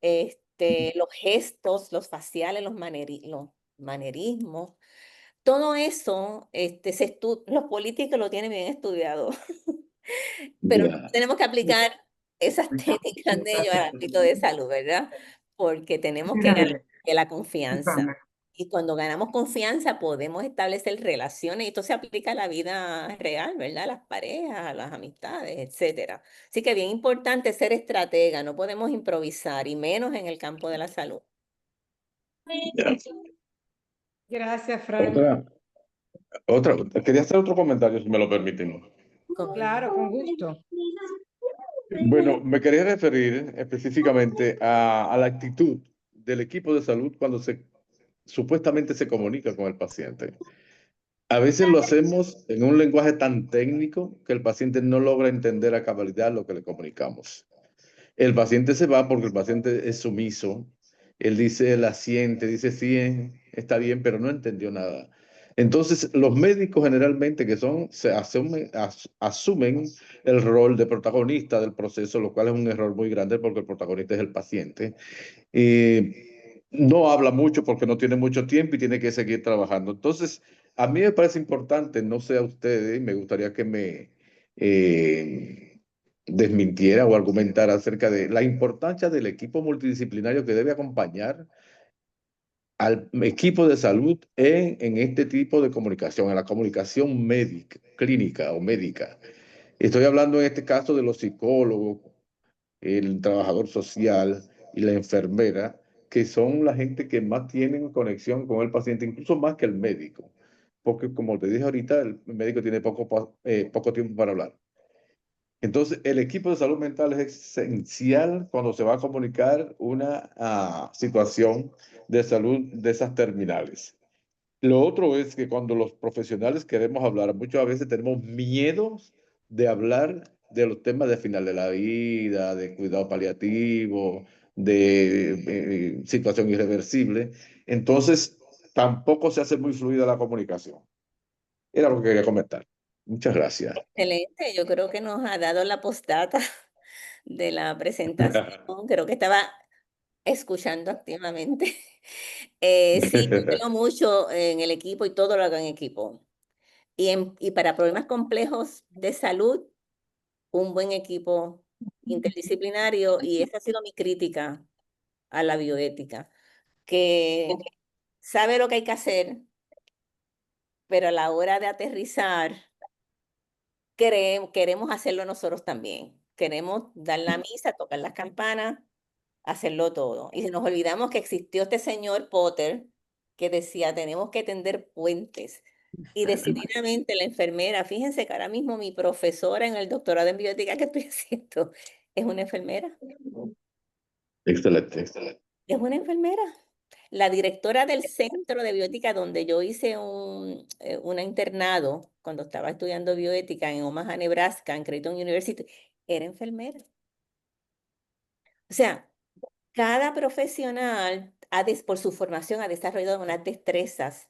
los gestos, los faciales, los manerismos. Todo eso, los políticos lo tienen bien estudiado, pero Ya. tenemos que aplicar esas técnicas de ellos al ámbito de salud, ¿verdad? Porque tenemos que ganar la confianza. Y cuando ganamos confianza podemos establecer relaciones, y esto se aplica a la vida real, ¿verdad? A las parejas, a las amistades, etcétera. Así que bien importante ser estratega, no podemos improvisar, y menos en el campo de la salud. Gracias, Frank. Quería hacer otro comentario, si me lo permiten. Claro, con gusto. Bueno, me quería referir específicamente a la actitud del equipo de salud cuando supuestamente se comunica con el paciente. A veces lo hacemos en un lenguaje tan técnico que el paciente no logra entender a cabalidad lo que le comunicamos. El paciente se va porque el paciente es sumiso. Él asiente, dice sí, está bien, pero no entendió nada. Entonces, los médicos generalmente asumen el rol de protagonista del proceso, lo cual es un error muy grande porque el protagonista es el paciente. No habla mucho porque no tiene mucho tiempo y tiene que seguir trabajando. Entonces, a mí me parece importante, no sé a ustedes, y me gustaría que me desmintiera o argumentara acerca de la importancia del equipo multidisciplinario que debe acompañar al equipo de salud en este tipo de comunicación, en la comunicación médica, clínica o médica. Estoy hablando en este caso de los psicólogos, el trabajador social y la enfermera, que son la gente que más tienen conexión con el paciente, incluso más que el médico. Porque como te dije ahorita, el médico tiene poco tiempo para hablar. Entonces, el equipo de salud mental es esencial cuando se va a comunicar una situación de salud de esas terminales. Lo otro es que cuando los profesionales queremos hablar, muchas veces tenemos miedo de hablar de los temas de final de la vida, de cuidado paliativo, de situación irreversible. Entonces, tampoco se hace muy fluida la comunicación. Era lo que quería comentar. Muchas gracias. Excelente, yo creo que nos ha dado la postdata de la presentación. Creo que estaba escuchando activamente. Sí, yo creo mucho en el equipo y todo lo hago en equipo. Y para problemas complejos de salud, un buen equipo interdisciplinario, y esa ha sido mi crítica a la bioética, que sabe lo que hay que hacer, pero a la hora de aterrizar, queremos hacerlo nosotros también. Queremos dar la misa, tocar las campanas, hacerlo todo. Y nos olvidamos que existió este señor Potter que decía, tenemos que tender puentes. Y decididamente la enfermera, fíjense que ahora mismo mi profesora en el doctorado en bioética que estoy haciendo es una enfermera. Excelente, excelente. Es una enfermera. La directora del centro de bioética donde yo hice un internado cuando estaba estudiando bioética en Omaha, Nebraska, en Creighton University, era enfermera. O sea, cada profesional por su formación ha desarrollado unas destrezas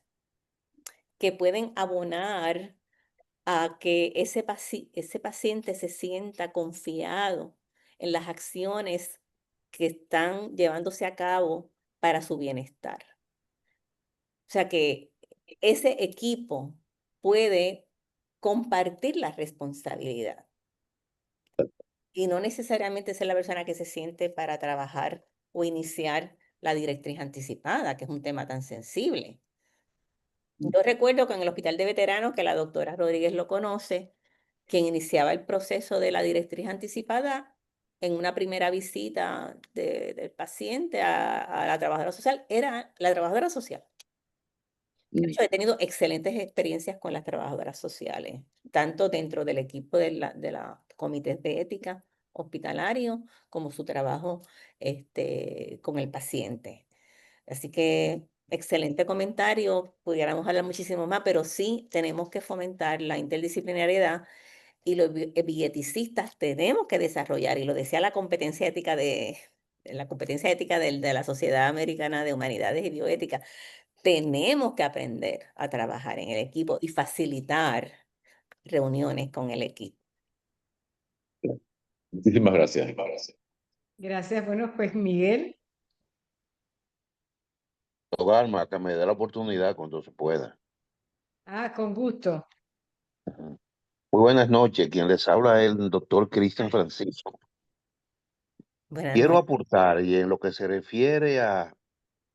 que pueden abonar a que ese paciente se sienta confiado en las acciones que están llevándose a cabo para su bienestar. O sea que ese equipo puede compartir la responsabilidad y no necesariamente ser la persona que se siente para trabajar o iniciar la directriz anticipada, que es un tema tan sensible. Yo recuerdo que en el hospital de veteranos, que la doctora Rodríguez lo conoce, quien iniciaba el proceso de la directriz anticipada en una primera visita del paciente a la trabajadora social, era la trabajadora social. De hecho, he tenido excelentes experiencias con las trabajadoras sociales, tanto dentro del equipo de la comités de ética hospitalario, como su trabajo con el paciente. Así que excelente comentario, pudiéramos hablar muchísimo más, pero sí tenemos que fomentar la interdisciplinariedad, y los bieticistas tenemos que desarrollar, y lo decía la competencia ética de la Sociedad Americana de Humanidades y Bioética, tenemos que aprender a trabajar en el equipo y facilitar reuniones con el equipo. Muchísimas gracias. Gracias. Bueno, pues Miguel. Galma, que me dé la oportunidad cuando se pueda. Con gusto. Muy buenas noches. Quien les habla es el doctor Cristian Francisco. Buenas Quiero noches. aportar, y en lo que se refiere a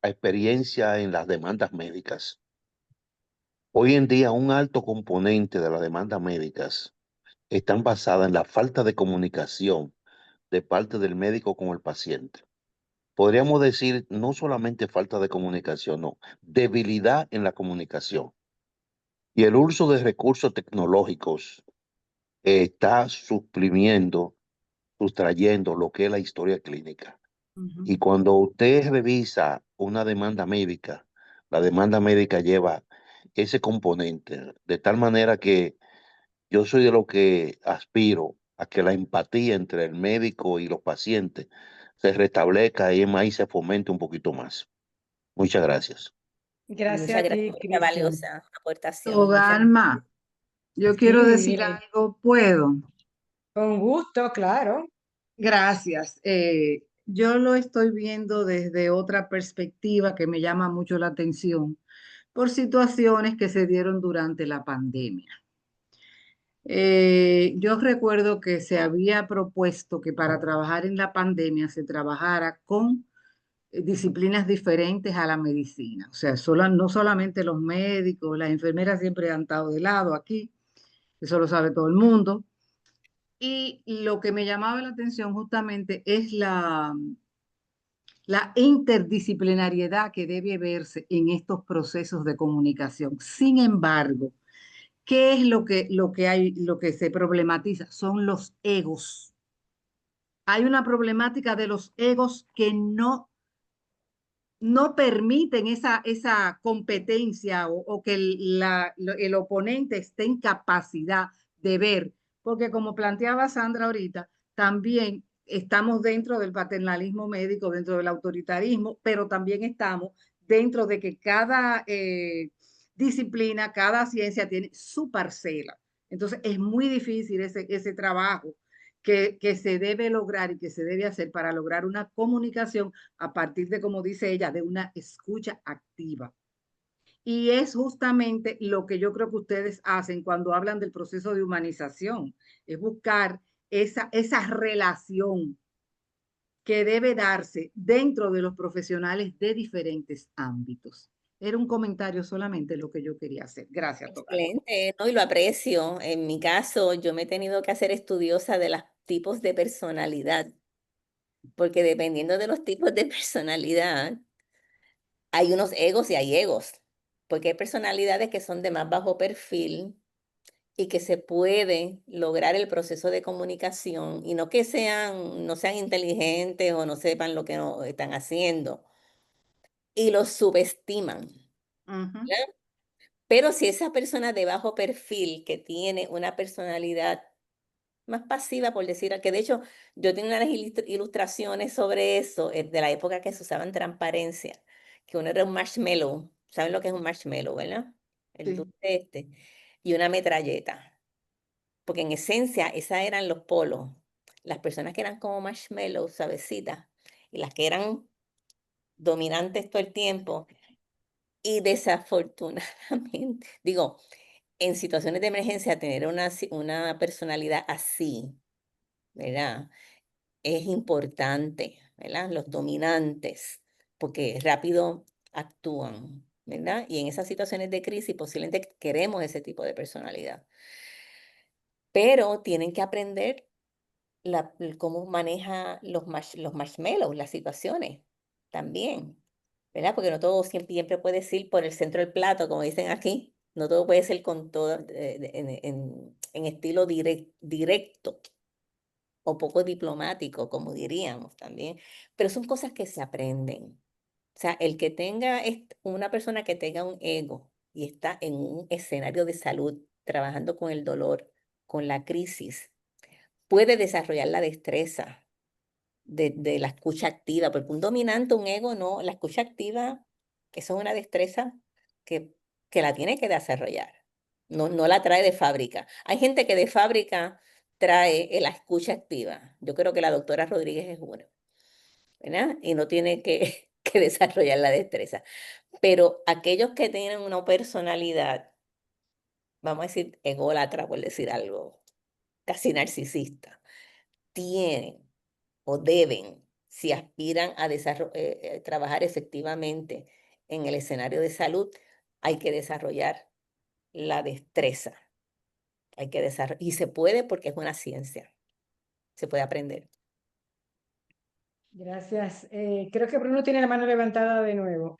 experiencia en las demandas médicas. Hoy en día, un alto componente de las demandas médicas están basadas en la falta de comunicación de parte del médico con el paciente. Podríamos decir no solamente falta de comunicación, no, debilidad en la comunicación. Y el uso de recursos tecnológicos está sustrayendo lo que es la historia clínica. Y cuando usted revisa una demanda médica, la demanda médica lleva ese componente, de tal manera que yo soy de lo que aspiro a que la empatía entre el médico y los pacientes se restablezca y más y se fomente un poquito más. Muchas gracias. Gracias Muchas a gracias ti, por esta Cristian. valiosa aportación. Muchas Togalma, yo quiero Sí, decir dime. algo, ¿puedo? Con gusto, claro. Gracias. Yo lo estoy viendo desde otra perspectiva que me llama mucho la atención por situaciones que se dieron durante la pandemia. Yo recuerdo que se había propuesto que para trabajar en la pandemia se trabajara con disciplinas diferentes a la medicina. O sea, no solamente los médicos, las enfermeras siempre han estado de lado aquí, eso lo sabe todo el mundo. Y lo que me llamaba la atención justamente es la interdisciplinariedad que debe verse en estos procesos de comunicación. Sin embargo, ¿qué es lo que se problematiza? Son los egos. Hay una problemática de los egos que no permiten esa competencia o que el oponente esté en capacidad de ver, porque como planteaba Sandra ahorita, también estamos dentro del paternalismo médico, dentro del autoritarismo, pero también estamos dentro de que cada disciplina, cada ciencia tiene su parcela. Entonces es muy difícil ese trabajo que se debe lograr y que se debe hacer para lograr una comunicación a partir de, como dice ella, de una escucha activa. Y es justamente lo que yo creo que ustedes hacen cuando hablan del proceso de humanización, es buscar esa relación que debe darse dentro de los profesionales de diferentes ámbitos. Era un comentario solamente lo que yo quería hacer. Gracias, Tocar. excelente, ¿no? Y lo aprecio. En mi caso, yo me he tenido que hacer estudiosa de los tipos de personalidad, porque dependiendo de los tipos de personalidad, hay unos egos y hay egos, porque hay personalidades que son de más bajo perfil y que se puede lograr el proceso de comunicación y no que no sean inteligentes o no sepan lo que no están haciendo y los subestiman, ¿verdad? Pero si esa persona de bajo perfil que tiene una personalidad más pasiva, por decir, que de hecho yo tengo unas ilustraciones sobre eso, de la época que se usaban transparencia, que uno era un marshmallow, ¿saben lo que es un marshmallow, verdad? El Sí. dulce este, y una metralleta, porque en esencia esos eran los polos, las personas que eran como marshmallow, suavecitas, y las que eran dominantes todo el tiempo, y desafortunadamente, digo, en situaciones de emergencia tener una personalidad así, ¿verdad? Es importante, ¿verdad? Los dominantes, porque rápido actúan, ¿verdad? Y en esas situaciones de crisis posiblemente queremos ese tipo de personalidad, pero tienen que aprender cómo maneja los marshmallows, las situaciones también, ¿verdad? Porque no todo siempre puede ser por el centro del plato, como dicen aquí, no todo puede ser con todo en estilo directo o poco diplomático, como diríamos también, pero son cosas que se aprenden. O sea, el que tenga una persona que tenga un ego y está en un escenario de salud, trabajando con el dolor, con la crisis, puede desarrollar la destreza de la escucha activa, porque un dominante, un ego, no, la escucha activa, eso es una destreza que, que la tiene que desarrollar, no la trae de fábrica. Hay gente que de fábrica trae la escucha activa. Yo creo que la doctora Rodríguez es una, ¿verdad? Y no tiene que, que desarrollar la destreza. Pero aquellos que tienen una personalidad, vamos a decir, ególatra, por decir algo, casi narcisista, tienen o deben si aspiran a trabajar efectivamente en el escenario de salud, hay que desarrollar la destreza. Hay que y se puede porque es una ciencia. Se puede aprender. Gracias. Creo que Bruno tiene la mano levantada de nuevo.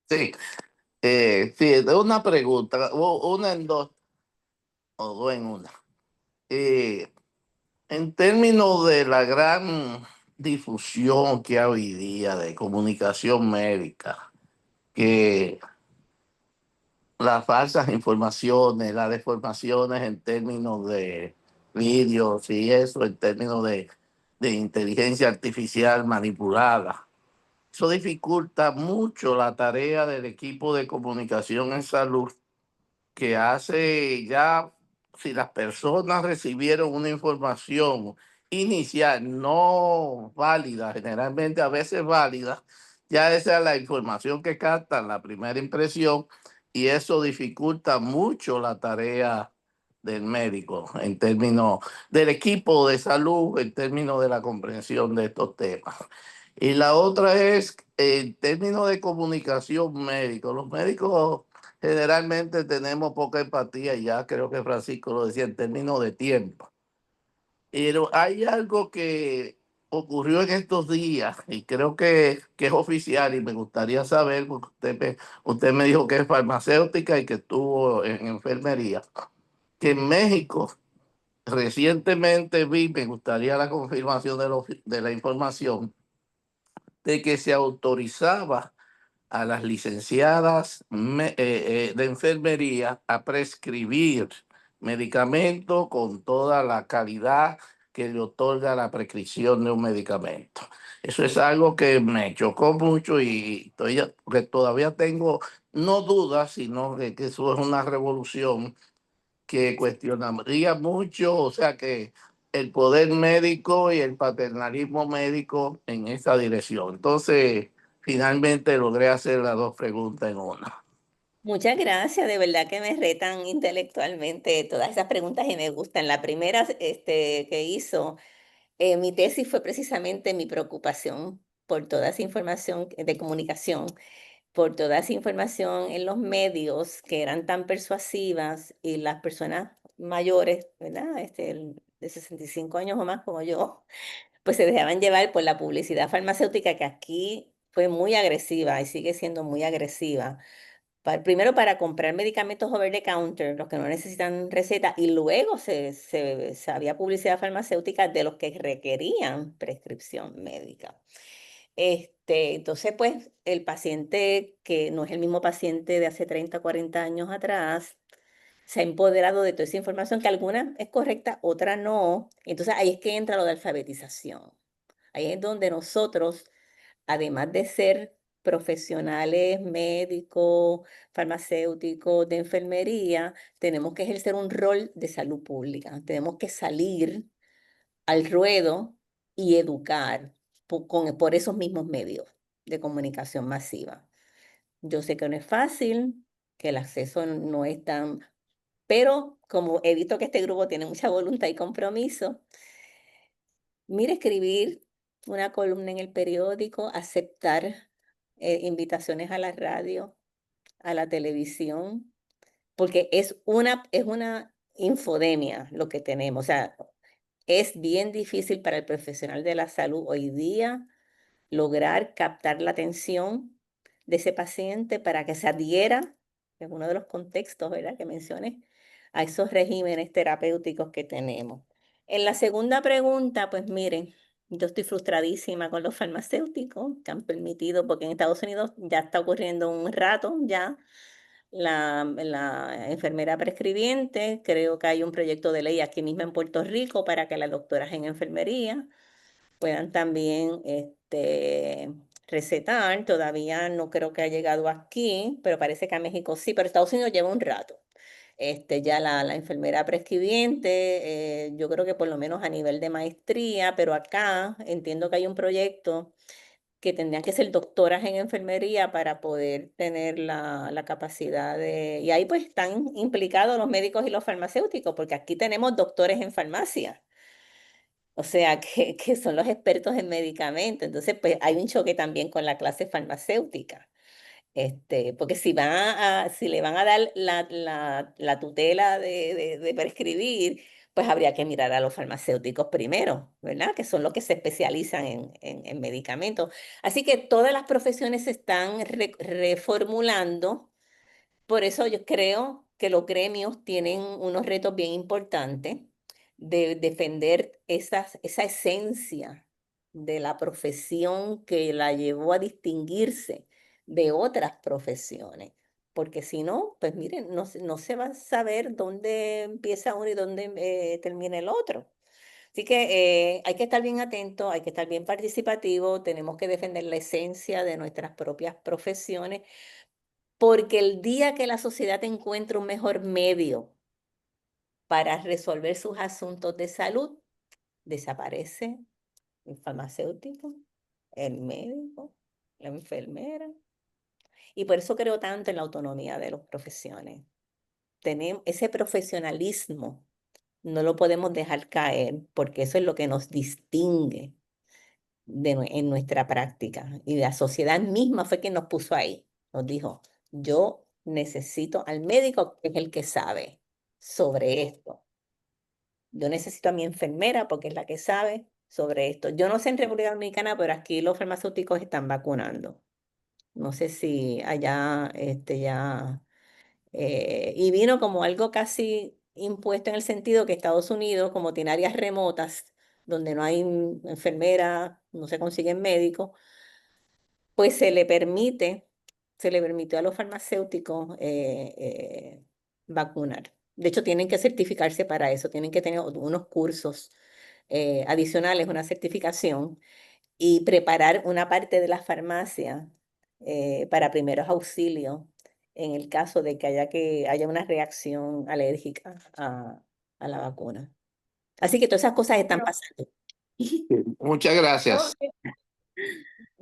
Sí, sí, de una pregunta, una en dos o dos en una. En términos de la gran difusión que hay hoy día de comunicación médica, que las falsas informaciones, las deformaciones en términos de vídeos y eso, en términos de inteligencia artificial manipulada, eso dificulta mucho la tarea del equipo de comunicación en salud, que hace ya, si las personas recibieron una información inicial no válida, generalmente a veces válida, ya esa es la información que captan, la primera impresión, y eso dificulta mucho la tarea del médico en términos del equipo de salud, en términos de la comprensión de estos temas. Y la otra es en términos de comunicación médica. Los médicos generalmente tenemos poca empatía, y ya creo que Francisco lo decía, en términos de tiempo. Pero hay algo que ocurrió en estos días y creo que es oficial y me gustaría saber, porque usted me dijo que es farmacéutica y que estuvo en enfermería, que en México recientemente vi, me gustaría la confirmación de la información, de que se autorizaba a las licenciadas de enfermería a prescribir medicamentos con toda la calidad que le otorga la prescripción de un medicamento. Eso es algo que me chocó mucho y que todavía tengo no dudas, sino que eso es una revolución que cuestionaría mucho, o sea, que el poder médico y el paternalismo médico en esa dirección. Entonces, finalmente logré hacer las dos preguntas en una. Muchas gracias, de verdad que me retan intelectualmente todas esas preguntas y me gustan. La primera que hizo, mi tesis fue precisamente mi preocupación por toda esa información de comunicación, por toda esa información en los medios que eran tan persuasivas y las personas mayores, ¿verdad? De 65 años o más como yo, pues se dejaban llevar por la publicidad farmacéutica que aquí fue muy agresiva y sigue siendo muy agresiva. Primero para comprar medicamentos over the counter, los que no necesitan receta, y luego había publicidad farmacéutica de los que requerían prescripción médica. Entonces, pues, el paciente que no es el mismo paciente de hace 30, 40 años atrás, se ha empoderado de toda esa información, que alguna es correcta, otra no. Entonces, ahí es que entra lo de alfabetización. Ahí es donde nosotros, además de ser profesionales médicos, farmacéuticos, de enfermería, tenemos que ejercer un rol de salud pública. Tenemos que salir al ruedo y educar por esos mismos medios de comunicación masiva. Yo sé que no es fácil, que el acceso no es tan, pero como he visto que este grupo tiene mucha voluntad y compromiso, mire, escribir una columna en el periódico, aceptar invitaciones a la radio, a la televisión, porque es una infodemia lo que tenemos. O sea, es bien difícil para el profesional de la salud hoy día lograr captar la atención de ese paciente para que se adhiera, que es uno de los contextos, ¿verdad?, que mencioné, a esos regímenes terapéuticos que tenemos. En la segunda pregunta, pues miren, yo estoy frustradísima con los farmacéuticos que han permitido, porque en Estados Unidos ya está ocurriendo un rato ya, la enfermera prescribiente. Creo que hay un proyecto de ley aquí mismo en Puerto Rico para que las doctoras en enfermería puedan también recetar. Todavía no creo que ha llegado aquí, pero parece que a México sí, pero Estados Unidos lleva un rato. Ya la enfermera prescribiente, yo creo que por lo menos a nivel de maestría, pero acá entiendo que hay un proyecto que tendrían que ser doctoras en enfermería para poder tener la capacidad de... Y ahí pues están implicados los médicos y los farmacéuticos, porque aquí tenemos doctores en farmacia. O sea, que son los expertos en medicamentos. Entonces, pues hay un choque también con la clase farmacéutica. Porque si le van a dar la tutela de prescribir, pues habría que mirar a los farmacéuticos primero, ¿verdad? Que son los que se especializan en medicamentos. Así que todas las profesiones se están reformulando. Por eso yo creo que los gremios tienen unos retos bien importantes de defender esa esencia de la profesión que la llevó a distinguirse de otras profesiones. Porque si no, pues miren, no se va a saber dónde empieza uno y dónde termina el otro. Así que hay que estar bien atento, hay que estar bien participativo, tenemos que defender la esencia de nuestras propias profesiones, porque el día que la sociedad encuentre un mejor medio para resolver sus asuntos de salud, desaparece el farmacéutico, el médico, la enfermera. Y por eso creo tanto en la autonomía de las profesiones. Tenemos ese profesionalismo, no lo podemos dejar caer, porque eso es lo que nos distingue en nuestra práctica. Y la sociedad misma fue quien nos puso ahí. Nos dijo, yo necesito al médico, que es el que sabe sobre esto. Yo necesito a mi enfermera porque es la que sabe sobre esto. Yo no sé en República Dominicana, pero aquí los farmacéuticos están vacunando. No sé si allá ya... y vino como algo casi impuesto en el sentido que Estados Unidos, como tiene áreas remotas donde no hay enfermera, no se consiguen médicos, pues se le permitió a los farmacéuticos vacunar. De hecho, tienen que certificarse para eso, tienen que tener unos cursos adicionales, una certificación y preparar una parte de la farmacia para primeros auxilios en el caso de que haya una reacción alérgica a la vacuna. Así que todas esas cosas están Bueno, pasando. Muchas gracias. ok.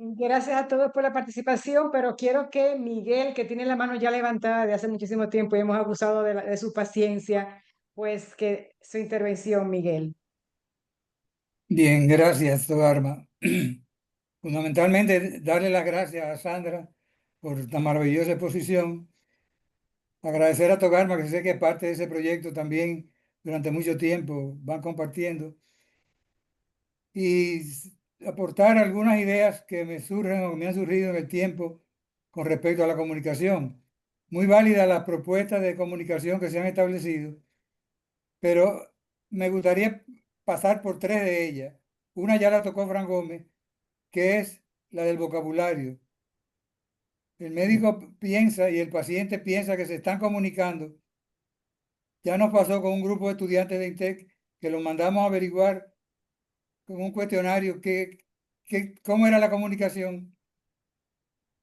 Gracias a todos por la participación, pero quiero que Miguel, que tiene la mano ya levantada de hace muchísimo tiempo y hemos abusado de su paciencia, pues que su intervención, Miguel. Bien, gracias, Togarma. Fundamentalmente, darle las gracias a Sandra por esta maravillosa exposición. Agradecer a Togarma, que sé que es parte de ese proyecto también durante mucho tiempo van compartiendo. Y aportar algunas ideas que me surgen o me han surgido en el tiempo con respecto a la comunicación. Muy válidas las propuestas de comunicación que se han establecido, pero me gustaría pasar por tres de ellas. Una ya la tocó Fran Gómez, que es la del vocabulario. El médico piensa y el paciente piensa que se están comunicando. Ya nos pasó con un grupo de estudiantes de INTEC que los mandamos a averiguar con un cuestionario cómo era la comunicación.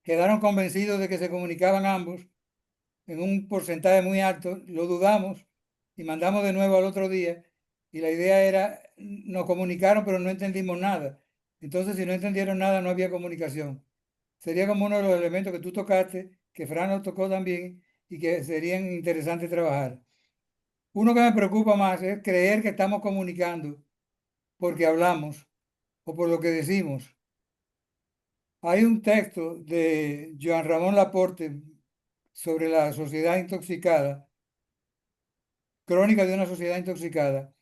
Quedaron convencidos de que se comunicaban ambos en un porcentaje muy alto, lo dudamos y mandamos de nuevo al otro día. Y la idea era, nos comunicaron pero no entendimos nada. Entonces, si no entendieron nada, no había comunicación. Sería como uno de los elementos que tú tocaste, que Fran lo tocó también y que serían interesantes trabajar. Uno que me preocupa más es creer que estamos comunicando porque hablamos o por lo que decimos. Hay un texto de Joan Ramón Laporte sobre la sociedad intoxicada, crónica de una sociedad intoxicada,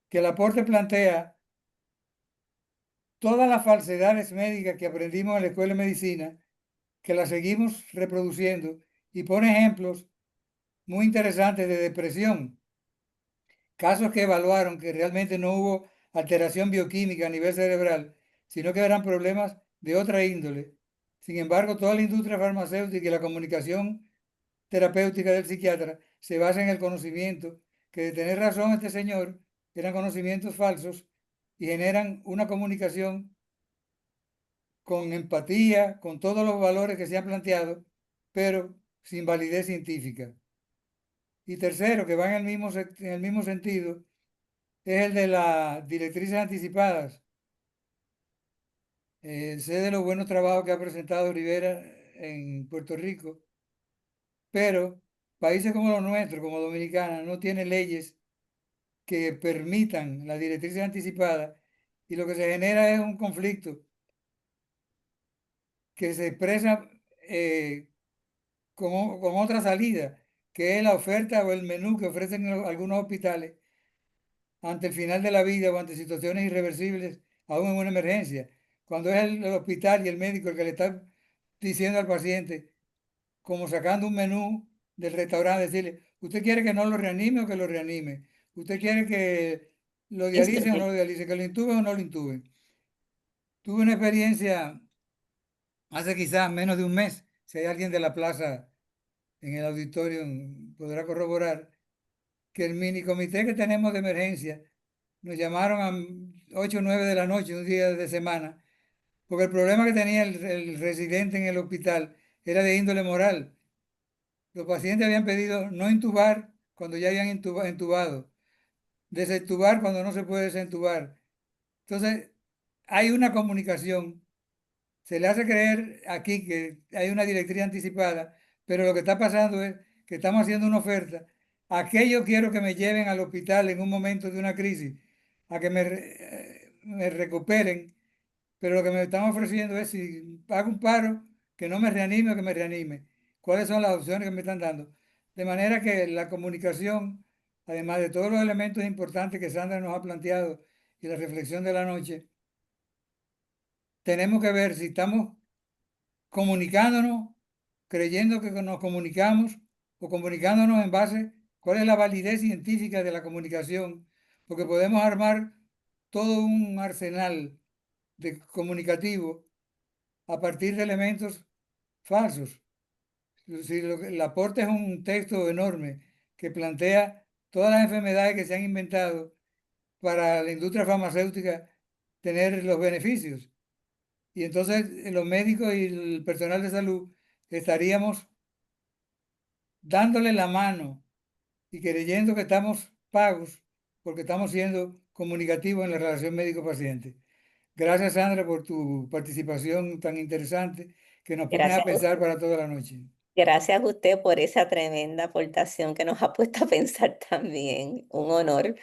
que Laporte plantea todas las falsedades médicas que aprendimos en la escuela de medicina, que las seguimos reproduciendo, y pone ejemplos muy interesantes de depresión, casos que evaluaron que realmente no hubo alteración bioquímica a nivel cerebral, sino que eran problemas de otra índole. Sin embargo, toda la industria farmacéutica y la comunicación terapéutica del psiquiatra se basa en el conocimiento, que de tener razón este señor eran conocimientos falsos y generan una comunicación con empatía, con todos los valores que se han planteado, pero sin validez científica. Y tercero, que va en el mismo sentido, es el de las directrices anticipadas. Sé de los buenos trabajos que ha presentado Rivera en Puerto Rico, pero países como los nuestros, como Dominicana, no tienen leyes que permitan las directrices anticipadas y lo que se genera es un conflicto que se expresa con otra salida, que es la oferta o el menú que ofrecen algunos hospitales ante el final de la vida o ante situaciones irreversibles, aún en una emergencia. Cuando es el hospital y el médico el que le está diciendo al paciente, como sacando un menú del restaurante, decirle, ¿usted quiere que no lo reanime o que lo reanime? ¿Usted quiere que lo dialice o no lo dialice? ¿Que lo intuben o no lo intuben? Tuve una experiencia hace quizás menos de un mes, si hay alguien de la plaza en el auditorio podrá corroborar, que el mini comité que tenemos de emergencia nos llamaron a 8 o 9 de la noche, un día de semana, porque el problema que tenía el residente en el hospital era de índole moral. Los pacientes habían pedido no intubar cuando ya habían intubado, desentubar cuando no se puede desentubar. Entonces, hay una comunicación. Se le hace creer aquí que hay una directriz anticipada, pero lo que está pasando es que estamos haciendo una oferta. Aquello quiero que me lleven al hospital en un momento de una crisis, a que me recuperen, pero lo que me están ofreciendo es si hago un paro, que no me reanime o que me reanime. ¿Cuáles son las opciones que me están dando? De manera que la comunicación, además de todos los elementos importantes que Sandra nos ha planteado y la reflexión de la noche, tenemos que ver si estamos comunicándonos, creyendo que nos comunicamos o comunicándonos en base, cuál es la validez científica de la comunicación, porque podemos armar todo un arsenal de comunicativo a partir de elementos falsos. Si el aporte es un texto enorme que plantea todas las enfermedades que se han inventado para la industria farmacéutica tener los beneficios. Y entonces los médicos y el personal de salud estaríamos dándole la mano y creyendo que estamos pagos porque estamos siendo comunicativos en la relación médico-paciente. Gracias, Sandra, por tu participación tan interesante que nos pone a Gracias a pensar usted. para toda la noche. Gracias a usted por esa tremenda aportación que nos ha puesto a pensar también. Un honor.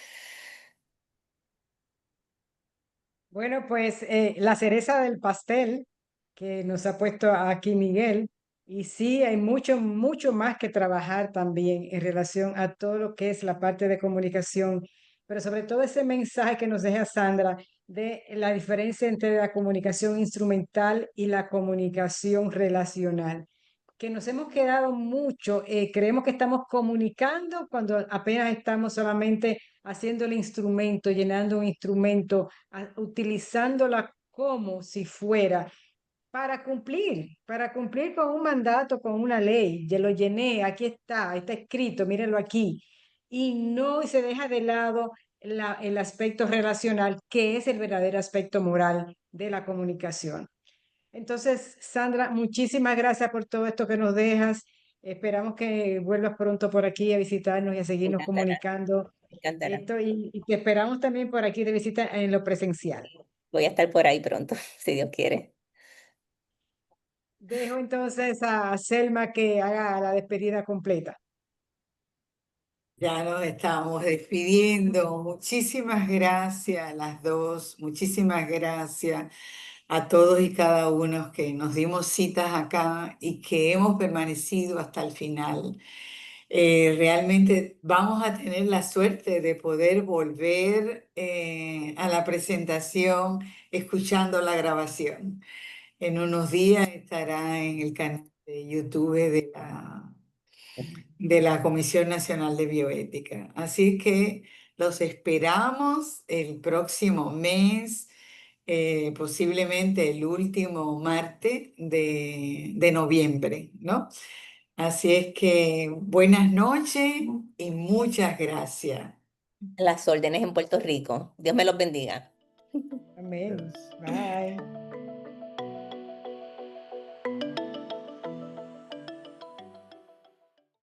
Bueno, pues la cereza del pastel que nos ha puesto aquí Miguel, y sí, hay mucho, mucho más que trabajar también en relación a todo lo que es la parte de comunicación, pero sobre todo ese mensaje que nos deja Sandra de la diferencia entre la comunicación instrumental y la comunicación relacional, que nos hemos quedado mucho, creemos que estamos comunicando cuando apenas estamos solamente haciendo el instrumento, llenando un instrumento, utilizándola como si fuera para cumplir con un mandato, con una ley. Ya lo llené, aquí está escrito, mírenlo aquí. Y no se deja de lado el aspecto relacional, que es el verdadero aspecto moral de la comunicación. Entonces, Sandra, muchísimas gracias por todo esto que nos dejas. Esperamos que vuelvas pronto por aquí a visitarnos y a Me seguirnos encantará, comunicando me encantará. esto y te esperamos también por aquí de visita en lo presencial. Voy a estar por ahí pronto, si Dios quiere. Dejo entonces a Selma que haga la despedida completa. Ya nos estamos despidiendo. Muchísimas gracias a las dos. Muchísimas gracias a todos y cada uno que nos dimos citas acá y que hemos permanecido hasta el final. Realmente vamos a tener la suerte de poder volver a la presentación escuchando la grabación. En unos días estará en el canal de YouTube de la Comisión Nacional de Bioética. Así que los esperamos el próximo mes, posiblemente el último martes de noviembre, ¿no? Así es que buenas noches y muchas gracias. Las órdenes en Puerto Rico. Dios me los bendiga. Amén. Bye.